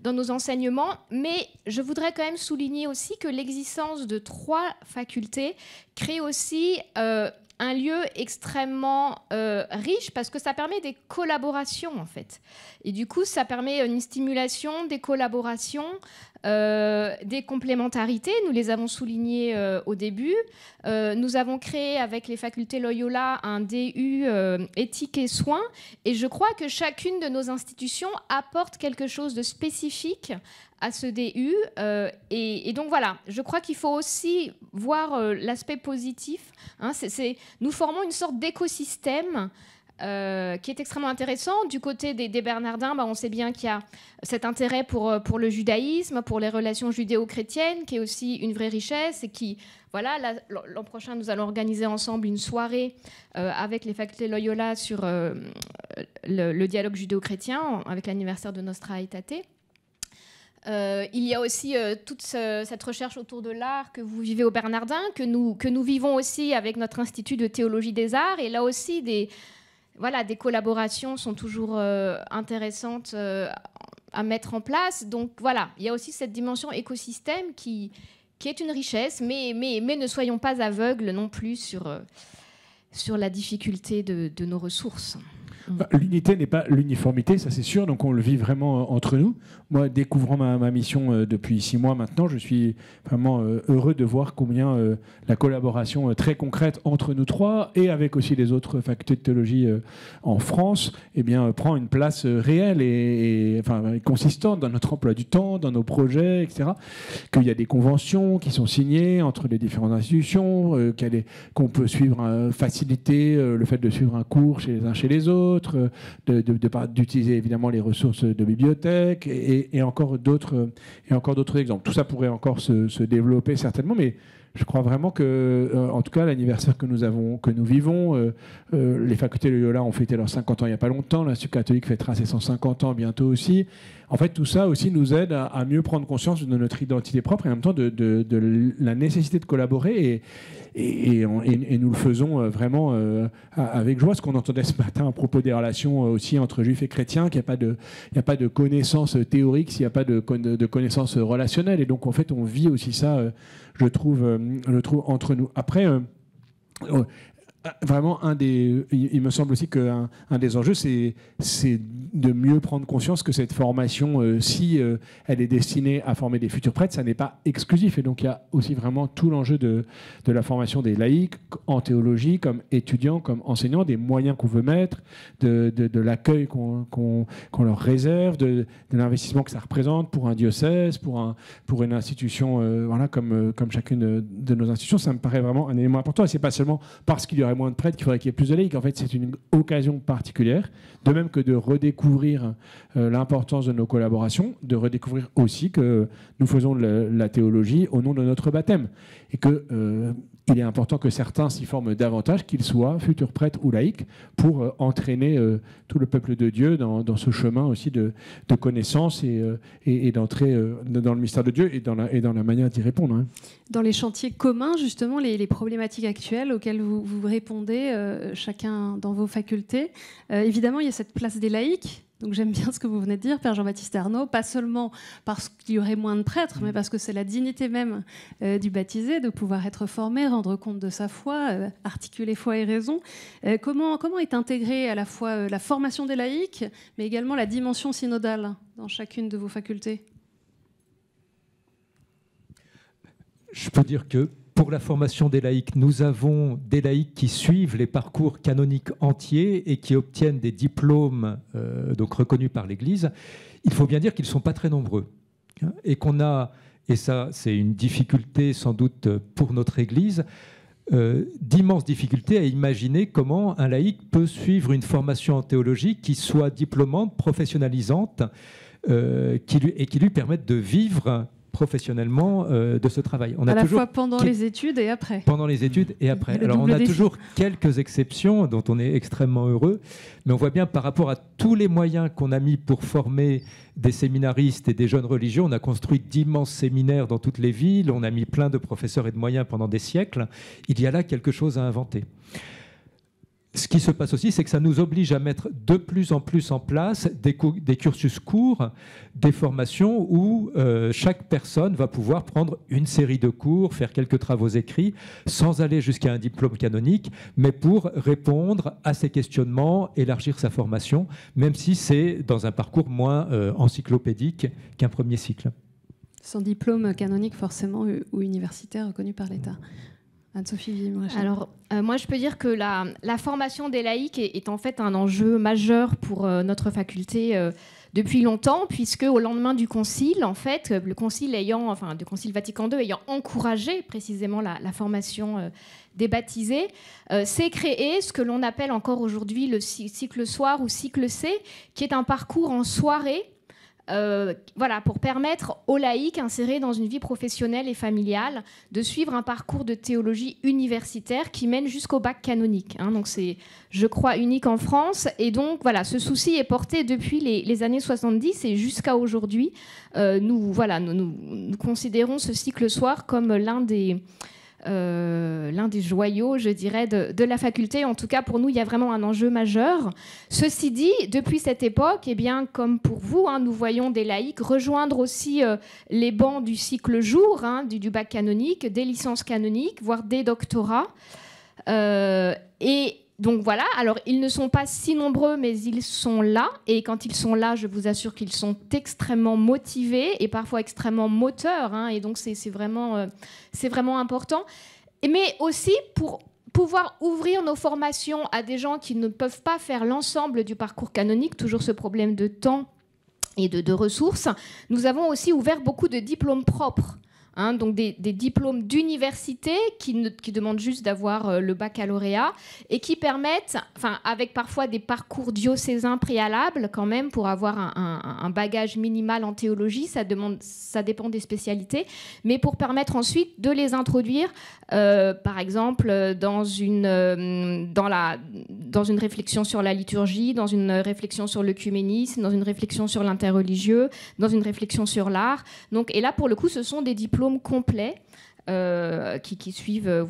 dans nos enseignements. Mais je voudrais quand même souligner aussi que l'existence de 3 facultés crée aussi un lieu extrêmement riche parce que ça permet des collaborations en fait. Et du coup, ça permet une stimulation des collaborations, des complémentarités. Nous les avons soulignées au début. Nous avons créé avec les facultés Loyola un DU éthique et soins. Et je crois que chacune de nos institutions apporte quelque chose de spécifique à ce DU. Et donc voilà, je crois qu'il faut aussi voir l'aspect positif. Nous formons une sorte d'écosystème qui est extrêmement intéressant. Du côté des Bernardins, on sait bien qu'il y a cet intérêt pour le judaïsme, pour les relations judéo-chrétiennes, qui est aussi une vraie richesse. Et qui, voilà, l'an prochain, nous allons organiser ensemble une soirée avec les facultés Loyola sur le dialogue judéo-chrétien, avec l'anniversaire de Nostra Aetate. Il y a aussi toute cette recherche autour de l'art que vous vivez au Bernardin, que nous vivons aussi avec notre Institut de théologie des arts. Et là aussi, des collaborations sont toujours intéressantes à mettre en place. Donc voilà, il y a aussi cette dimension écosystème qui est une richesse, mais ne soyons pas aveugles non plus sur la difficulté de nos ressources. L'unité n'est pas l'uniformité, ça c'est sûr, donc on le vit vraiment entre nous. Moi, découvrant ma mission depuis 6 mois maintenant, je suis vraiment heureux de voir combien la collaboration très concrète entre nous 3 et avec aussi les autres facultés de théologie en France prend une place réelle et consistante dans notre emploi du temps, dans nos projets, etc. Qu'il y a des conventions qui sont signées entre les différentes institutions, qu'on peut suivre, faciliter le fait de suivre un cours chez les uns chez les autres, d'utiliser évidemment les ressources de bibliothèque et encore d'autres exemples. Tout ça pourrait encore se développer certainement, mais je crois vraiment que, en tout cas, l'anniversaire que nous vivons, les facultés Loyola ont fêté leurs 50 ans il n'y a pas longtemps, l'Institut catholique fêtera ses 150 ans bientôt aussi. En fait, tout ça aussi nous aide à mieux prendre conscience de notre identité propre et en même temps de la nécessité de collaborer et nous le faisons vraiment avec joie. Ce qu'on entendait ce matin à propos des relations aussi entre juifs et chrétiens, qu'il n'y a pas de connaissances théoriques s'il n'y a pas de connaissances relationnelles. Et donc, en fait, on vit aussi ça, je trouve, entre nous. Après, vraiment, il me semble aussi qu'un des enjeux, c'est de mieux prendre conscience que cette formation, si elle est destinée à former des futurs prêtres, ça n'est pas exclusif. Et donc, il y a aussi vraiment tout l'enjeu de la formation des laïcs en théologie, comme étudiants, comme enseignants, des moyens qu'on veut mettre, de l'accueil qu'on leur réserve, de l'investissement que ça représente pour un diocèse, pour une institution comme chacune de nos institutions. Ça me paraît vraiment un élément important. Et ce n'est pas seulement parce qu'il y aurait moins de prêtres qu'il faudrait qu'il y ait plus de laïcs. En fait, c'est une occasion particulière, de même que de redécouvrir l'importance de nos collaborations, de redécouvrir aussi que nous faisons la théologie au nom de notre baptême et que il est important que certains s'y forment davantage, qu'ils soient futurs prêtres ou laïcs, pour entraîner tout le peuple de Dieu dans ce chemin aussi de connaissance et d'entrer dans le mystère de Dieu et dans la manière d'y répondre. Hein. Dans les chantiers communs, justement, les problématiques actuelles auxquelles vous répondez, chacun dans vos facultés, évidemment, il y a cette place des laïcs. Donc j'aime bien ce que vous venez de dire, Père Jean-Baptiste Ernaud, pas seulement parce qu'il y aurait moins de prêtres, mais parce que c'est la dignité même du baptisé de pouvoir être formé, rendre compte de sa foi, articuler foi et raison. Comment est intégrée à la fois la formation des laïcs, mais également la dimension synodale dans chacune de vos facultés ? Je peux dire que pour la formation des laïcs, nous avons des laïcs qui suivent les parcours canoniques entiers et qui obtiennent des diplômes donc reconnus par l'Église. Il faut bien dire qu'ils ne sont pas très nombreux. Et qu'on a, et ça c'est une difficulté sans doute pour notre Église, d'immenses difficultés à imaginer comment un laïc peut suivre une formation en théologie qui soit diplômante, professionnalisante, et qui lui permette de vivre professionnellement de ce travail. On a à la fois pendant les études et après. Pendant les études et après. Alors on a toujours quelques exceptions dont on est extrêmement heureux, mais on voit bien par rapport à tous les moyens qu'on a mis pour former des séminaristes et des jeunes religieux, on a construit d'immenses séminaires dans toutes les villes, on a mis plein de professeurs et de moyens pendant des siècles. Il y a là quelque chose à inventer. Ce qui se passe aussi, c'est que ça nous oblige à mettre de plus en plus en place des cursus courts, des formations où chaque personne va pouvoir prendre une série de cours, faire quelques travaux écrits, sans aller jusqu'à un diplôme canonique, mais pour répondre à ses questionnements, élargir sa formation, même si c'est dans un parcours moins encyclopédique qu'un premier cycle. Sans diplôme canonique forcément ou universitaire reconnu par l'État. Anne-Sophie Vimrechet. Alors, moi, je peux dire que la formation des laïcs est en fait un enjeu majeur pour notre faculté depuis longtemps, puisque au lendemain du Concile, en fait, le Concile du Concile Vatican II ayant encouragé précisément la formation des baptisés, s'est créé ce que l'on appelle encore aujourd'hui le cycle soir ou cycle C, qui est un parcours en soirée. Pour permettre aux laïcs insérés dans une vie professionnelle et familiale de suivre un parcours de théologie universitaire qui mène jusqu'au bac canonique. Donc c'est, je crois, unique en France. Et donc voilà, ce souci est porté depuis les années 70 et jusqu'à aujourd'hui. Nous considérons ce cycle soir comme l'un des joyaux, je dirais, de la faculté. En tout cas, pour nous, il y a vraiment un enjeu majeur. Ceci dit, depuis cette époque, comme pour vous, nous voyons des laïcs rejoindre aussi les bancs du cycle jour, du bac canonique, des licences canoniques, voire des doctorats. Et donc voilà, alors ils ne sont pas si nombreux, mais ils sont là. Et quand ils sont là, je vous assure qu'ils sont extrêmement motivés et parfois extrêmement moteurs. Et donc c'est vraiment important. Mais aussi pour pouvoir ouvrir nos formations à des gens qui ne peuvent pas faire l'ensemble du parcours canonique, toujours ce problème de temps et de ressources, nous avons aussi ouvert beaucoup de diplômes propres. Donc des diplômes d'université qui demandent juste d'avoir le baccalauréat et qui permettent, avec parfois des parcours diocésains préalables quand même pour avoir un bagage minimal en théologie, ça dépend des spécialités, mais pour permettre ensuite de les introduire, par exemple, dans une réflexion sur la liturgie, dans une réflexion sur l'œcuménisme, dans une réflexion sur l'interreligieux, dans une réflexion sur l'art. Et là, pour le coup, ce sont des diplômes complets qui suivent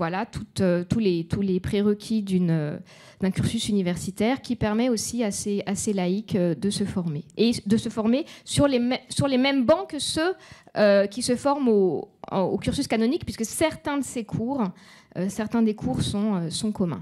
tous les prérequis d'un cursus universitaire qui permet aussi à ces laïcs de se former. Et de se former sur les mêmes bancs que ceux qui se forment au cursus canonique, puisque certains des cours sont communs.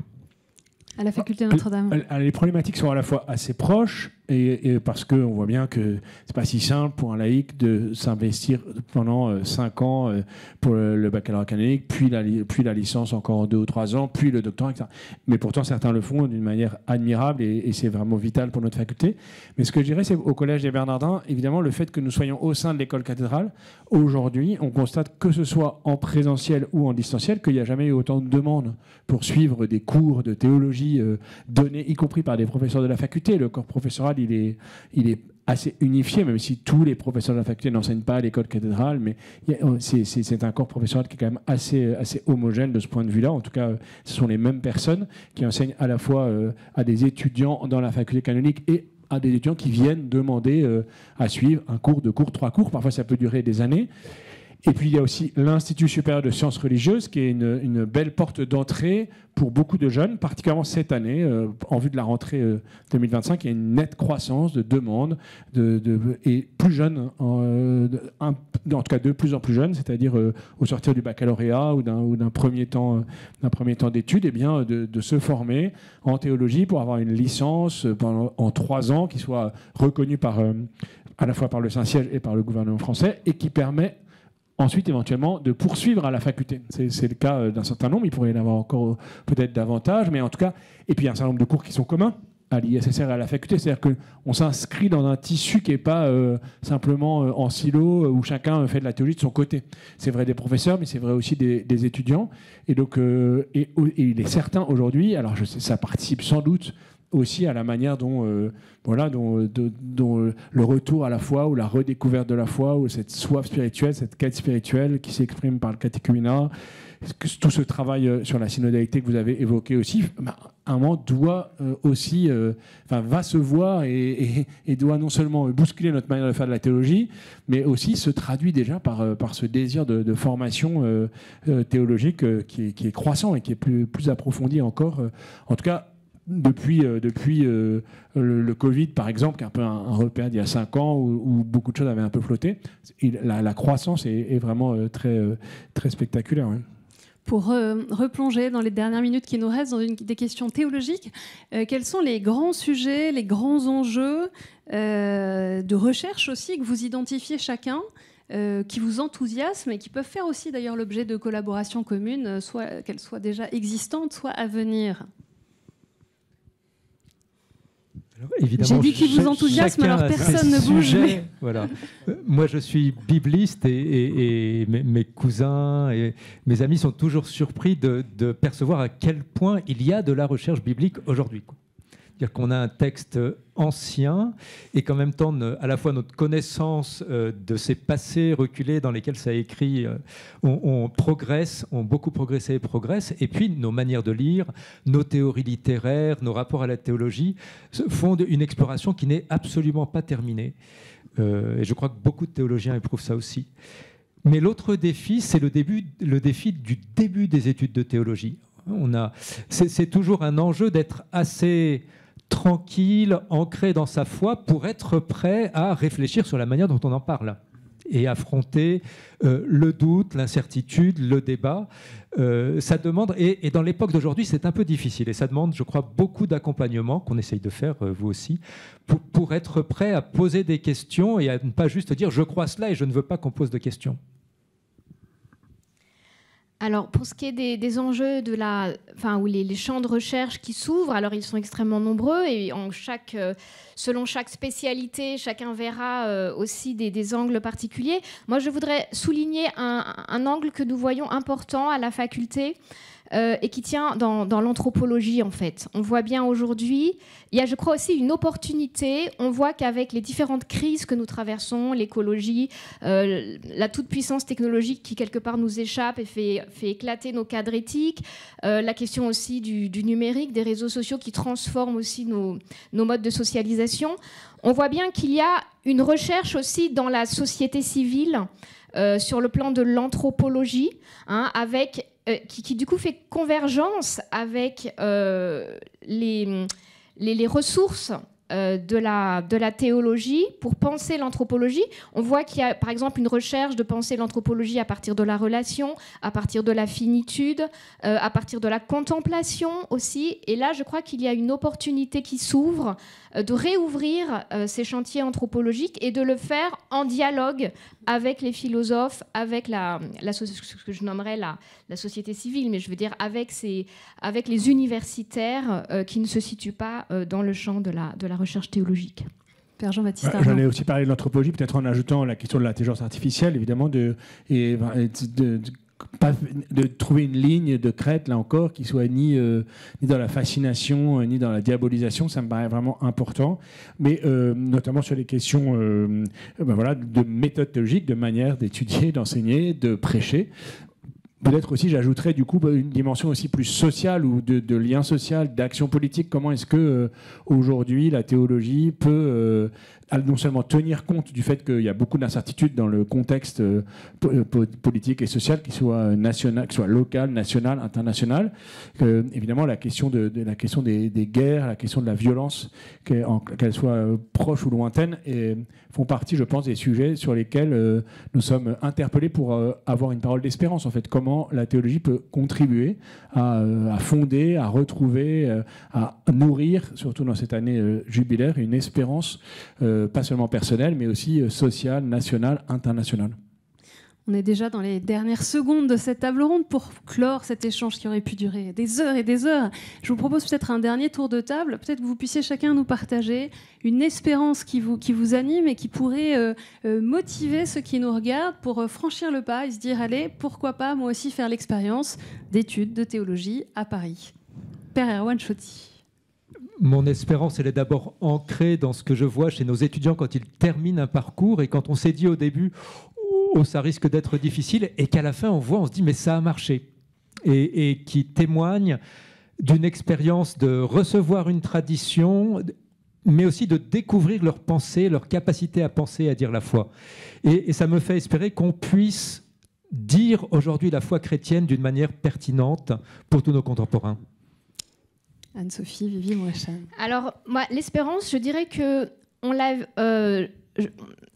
À la faculté de Notre-Dame. Les problématiques sont à la fois assez proches, et parce qu'on voit bien que c'est pas si simple pour un laïc de s'investir pendant 5 ans pour le baccalauréat canonique, puis la licence encore 2 ou 3 ans, puis le doctorat, etc. Mais pourtant, certains le font d'une manière admirable et c'est vraiment vital pour notre faculté. Mais ce que je dirais, c'est au Collège des Bernardins, évidemment, le fait que nous soyons au sein de l'école cathédrale, aujourd'hui, on constate que ce soit en présentiel ou en distanciel, qu'il n'y a jamais eu autant de demandes pour suivre des cours de théologie donnés, y compris par des professeurs de la faculté. Le corps professoral, il est assez unifié, même si tous les professeurs de la faculté n'enseignent pas à l'école cathédrale, mais c'est un corps professoral qui est quand même assez homogène de ce point de vue-là. En tout cas, ce sont les mêmes personnes qui enseignent à la fois à des étudiants dans la faculté canonique et à des étudiants qui viennent demander à suivre un cours, 2 cours, 3 cours. Parfois, ça peut durer des années. Et puis il y a aussi l'Institut supérieur de sciences religieuses, qui est une belle porte d'entrée pour beaucoup de jeunes, particulièrement cette année, en vue de la rentrée 2025. Il y a une nette croissance de demandes, et plus jeunes, en tout cas de plus en plus jeunes, c'est-à-dire au sortir du baccalauréat ou d'un premier temps d'études, eh bien, de se former en théologie pour avoir une licence en 3 ans qui soit reconnue à la fois par le Saint-Siège et par le gouvernement français, et qui permet ensuite éventuellement de poursuivre à la faculté. C'est le cas d'un certain nombre, il pourrait y en avoir encore peut-être davantage, mais en tout cas, et puis il y a un certain nombre de cours qui sont communs à l'ISSR et à la faculté, c'est-à-dire qu'on s'inscrit dans un tissu qui n'est pas simplement en silo où chacun fait de la théologie de son côté. C'est vrai des professeurs, mais c'est vrai aussi des étudiants. Et donc, et il est certain aujourd'hui, alors je sais, ça participe sans doute aussi à la manière dont le retour à la foi ou la redécouverte de la foi ou cette soif spirituelle, cette quête spirituelle qui s'exprime par le catéchuménat, tout ce travail sur la synodalité que vous avez évoqué aussi, à un moment doit aussi, va se voir et doit non seulement bousculer notre manière de faire de la théologie, mais aussi se traduit déjà par ce désir de formation théologique qui est croissant et qui est plus approfondi encore. En tout cas, depuis le Covid, par exemple, qui est un peu un repère d'il y a 5 ans, où beaucoup de choses avaient un peu flotté, la croissance est vraiment très, très spectaculaire. Ouais. Pour replonger dans les dernières minutes qui nous restent dans des questions théologiques, quels sont les grands sujets, les grands enjeux de recherche aussi que vous identifiez chacun, qui vous enthousiasment et qui peuvent faire aussi d'ailleurs l'objet de collaborations communes, soit qu'elles soient déjà existantes, soit à venir? J'ai dit qu'il vous enthousiasme, alors personne ne bouge. Mais... Voilà. Moi, je suis bibliste et mes cousins et mes amis sont toujours surpris de percevoir à quel point il y a de la recherche biblique aujourd'hui. C'est-à-dire qu'on a un texte ancien et qu'en même temps, à la fois notre connaissance de ces passés reculés dans lesquels ça a écrit, on progresse, on beaucoup progressé et progresse, et puis nos manières de lire, nos théories littéraires, nos rapports à la théologie font une exploration qui n'est absolument pas terminée. Et je crois que beaucoup de théologiens éprouvent ça aussi. Mais l'autre défi, c'est le défi du début des études de théologie. C'est toujours un enjeu d'être assez tranquille, ancré dans sa foi, pour être prêt à réfléchir sur la manière dont on en parle et affronter le doute, l'incertitude, le débat. Ça demande, et dans l'époque d'aujourd'hui, c'est un peu difficile, et ça demande, je crois, beaucoup d'accompagnement, qu'on essaye de faire, vous aussi, pour être prêt à poser des questions et à ne pas juste dire « je crois cela et je ne veux pas qu'on pose de questions ». Alors, pour ce qui est des enjeux ou les champs de recherche qui s'ouvrent, alors ils sont extrêmement nombreux et selon chaque spécialité, chacun verra aussi des angles particuliers. Moi, je voudrais souligner un angle que nous voyons important à la faculté et qui tient dans l'anthropologie, en fait. On voit bien aujourd'hui, il y a, je crois, aussi une opportunité. On voit qu'avec les différentes crises que nous traversons, l'écologie, la toute-puissance technologique qui, quelque part, nous échappe et fait éclater nos cadres éthiques, la question aussi du numérique, des réseaux sociaux qui transforment aussi nos modes de socialisation. On voit bien qu'il y a une recherche aussi dans la société civile, sur le plan de l'anthropologie, avec... Qui du coup fait convergence avec les ressources de la théologie pour penser l'anthropologie. On voit qu'il y a par exemple une recherche de penser l'anthropologie à partir de la relation, à partir de la finitude, à partir de la contemplation aussi. Et là, je crois qu'il y a une opportunité qui s'ouvre de réouvrir ces chantiers anthropologiques et de le faire en dialogue avec les philosophes, avec ce que je nommerais la société civile, mais je veux dire avec les universitaires qui ne se situent pas dans le champ de la recherche théologique. Père Jean-Baptiste. J'en ai aussi parlé de l'anthropologie, peut-être en ajoutant la question de l'intelligence artificielle, évidemment, de trouver une ligne de crête, là encore, qui soit ni dans la fascination, ni dans la diabolisation. Ça me paraît vraiment important. Mais notamment sur les questions de méthode théologique, de manière d'étudier, d'enseigner, de prêcher. Peut-être aussi, j'ajouterais du coup une dimension aussi plus sociale ou de lien social, d'action politique. Comment est-ce que aujourd'hui la théologie peut non seulement tenir compte du fait qu'il y a beaucoup d'incertitudes dans le contexte politique et social, qu'il soit national, qu'il soit local, national, international. Évidemment, la question des guerres, la question de la violence, qu'elle soit proche ou lointaine, font partie, je pense, des sujets sur lesquels nous sommes interpellés pour avoir une parole d'espérance. En fait, comment la théologie peut contribuer à fonder, à retrouver, à nourrir, surtout dans cette année jubilaire, une espérance pas seulement personnelle, mais aussi sociale, nationale, internationale. On est déjà dans les dernières secondes de cette table ronde pour clore cet échange qui aurait pu durer des heures et des heures. Je vous propose peut-être un dernier tour de table. Peut-être que vous puissiez chacun nous partager une espérance qui vous anime et qui pourrait motiver ceux qui nous regardent pour franchir le pas et se dire « Allez, pourquoi pas moi aussi faire l'expérience d'études de théologie à Paris ?» Père Erwan Choty. Mon espérance, elle est d'abord ancrée dans ce que je vois chez nos étudiants quand ils terminent un parcours et quand on s'est dit au début « Oh, ça risque d'être difficile » et qu'à la fin, on se dit « Mais ça a marché » et qui témoignent d'une expérience de recevoir une tradition, mais aussi de découvrir leur pensée, leur capacité à penser et à dire la foi. Et ça me fait espérer qu'on puisse dire aujourd'hui la foi chrétienne d'une manière pertinente pour tous nos contemporains. Anne-Sophie, Vivi Mourechan. Alors, moi, l'espérance, je dirais que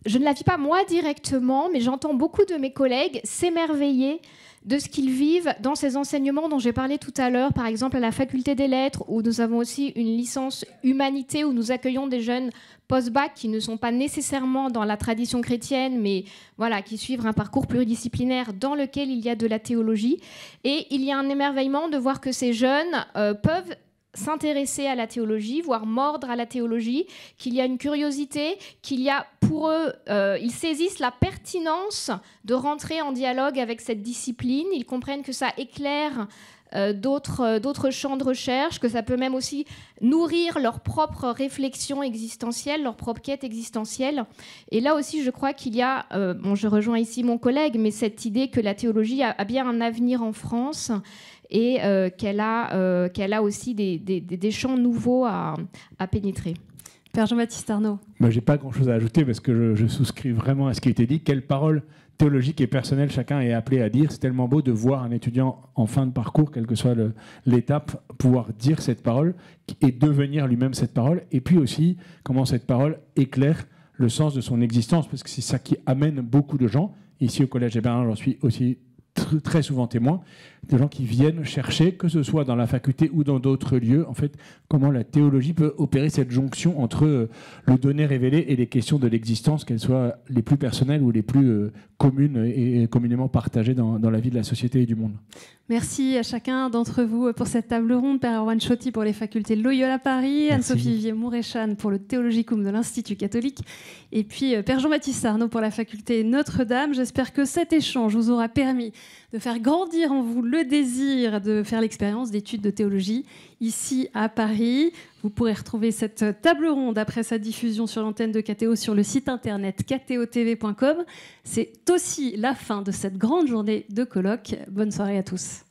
je ne la vis pas moi directement, mais j'entends beaucoup de mes collègues s'émerveiller de ce qu'ils vivent dans ces enseignements dont j'ai parlé tout à l'heure, par exemple à la faculté des lettres, où nous avons aussi une licence humanité, où nous accueillons des jeunes post-bac qui ne sont pas nécessairement dans la tradition chrétienne, mais voilà, qui suivent un parcours pluridisciplinaire dans lequel il y a de la théologie. Et il y a un émerveillement de voir que ces jeunes peuvent s'intéresser à la théologie, voire mordre à la théologie, qu'il y a une curiosité, qu'il y a pour eux, ils saisissent la pertinence de rentrer en dialogue avec cette discipline, ils comprennent que ça éclaire d'autres champs de recherche, que ça peut même aussi nourrir leur propre réflexion existentielle, leur propre quête existentielle. Et là aussi, je crois qu'il y a, je rejoins ici mon collègue, mais cette idée que la théologie a bien un avenir en France et qu'elle a aussi des champs nouveaux à pénétrer. Père Jean-Baptiste Arnaud. Je n'ai pas grand-chose à ajouter parce que je souscris vraiment à ce qui a été dit. Quelle parole théologique et personnelle chacun est appelé à dire. C'est tellement beau de voir un étudiant en fin de parcours, quelle que soit l'étape, pouvoir dire cette parole et devenir lui-même cette parole. Et puis aussi, comment cette parole éclaire le sens de son existence, parce que c'est ça qui amène beaucoup de gens. Ici au Collège des Bernardins, j'en suis aussi très souvent témoin, de gens qui viennent chercher, que ce soit dans la faculté ou dans d'autres lieux, en fait, comment la théologie peut opérer cette jonction entre le donné révélé et les questions de l'existence, qu'elles soient les plus personnelles ou les plus communes et communément partagées dans la vie de la société et du monde. Merci à chacun d'entre vous pour cette table ronde. Père Erwan Choty pour les facultés Loyola Paris, Anne-Sophie Vivier Mourechan pour le Théologicum de l'Institut catholique, et puis Père Jean-Baptiste Arnaud pour la faculté Notre-Dame. J'espère que cet échange vous aura permis de faire grandir en vous le désir de faire l'expérience d'études de théologie ici à Paris. Vous pourrez retrouver cette table ronde après sa diffusion sur l'antenne de KTO sur le site internet ktotv.com. C'est aussi la fin de cette grande journée de colloque. Bonne soirée à tous.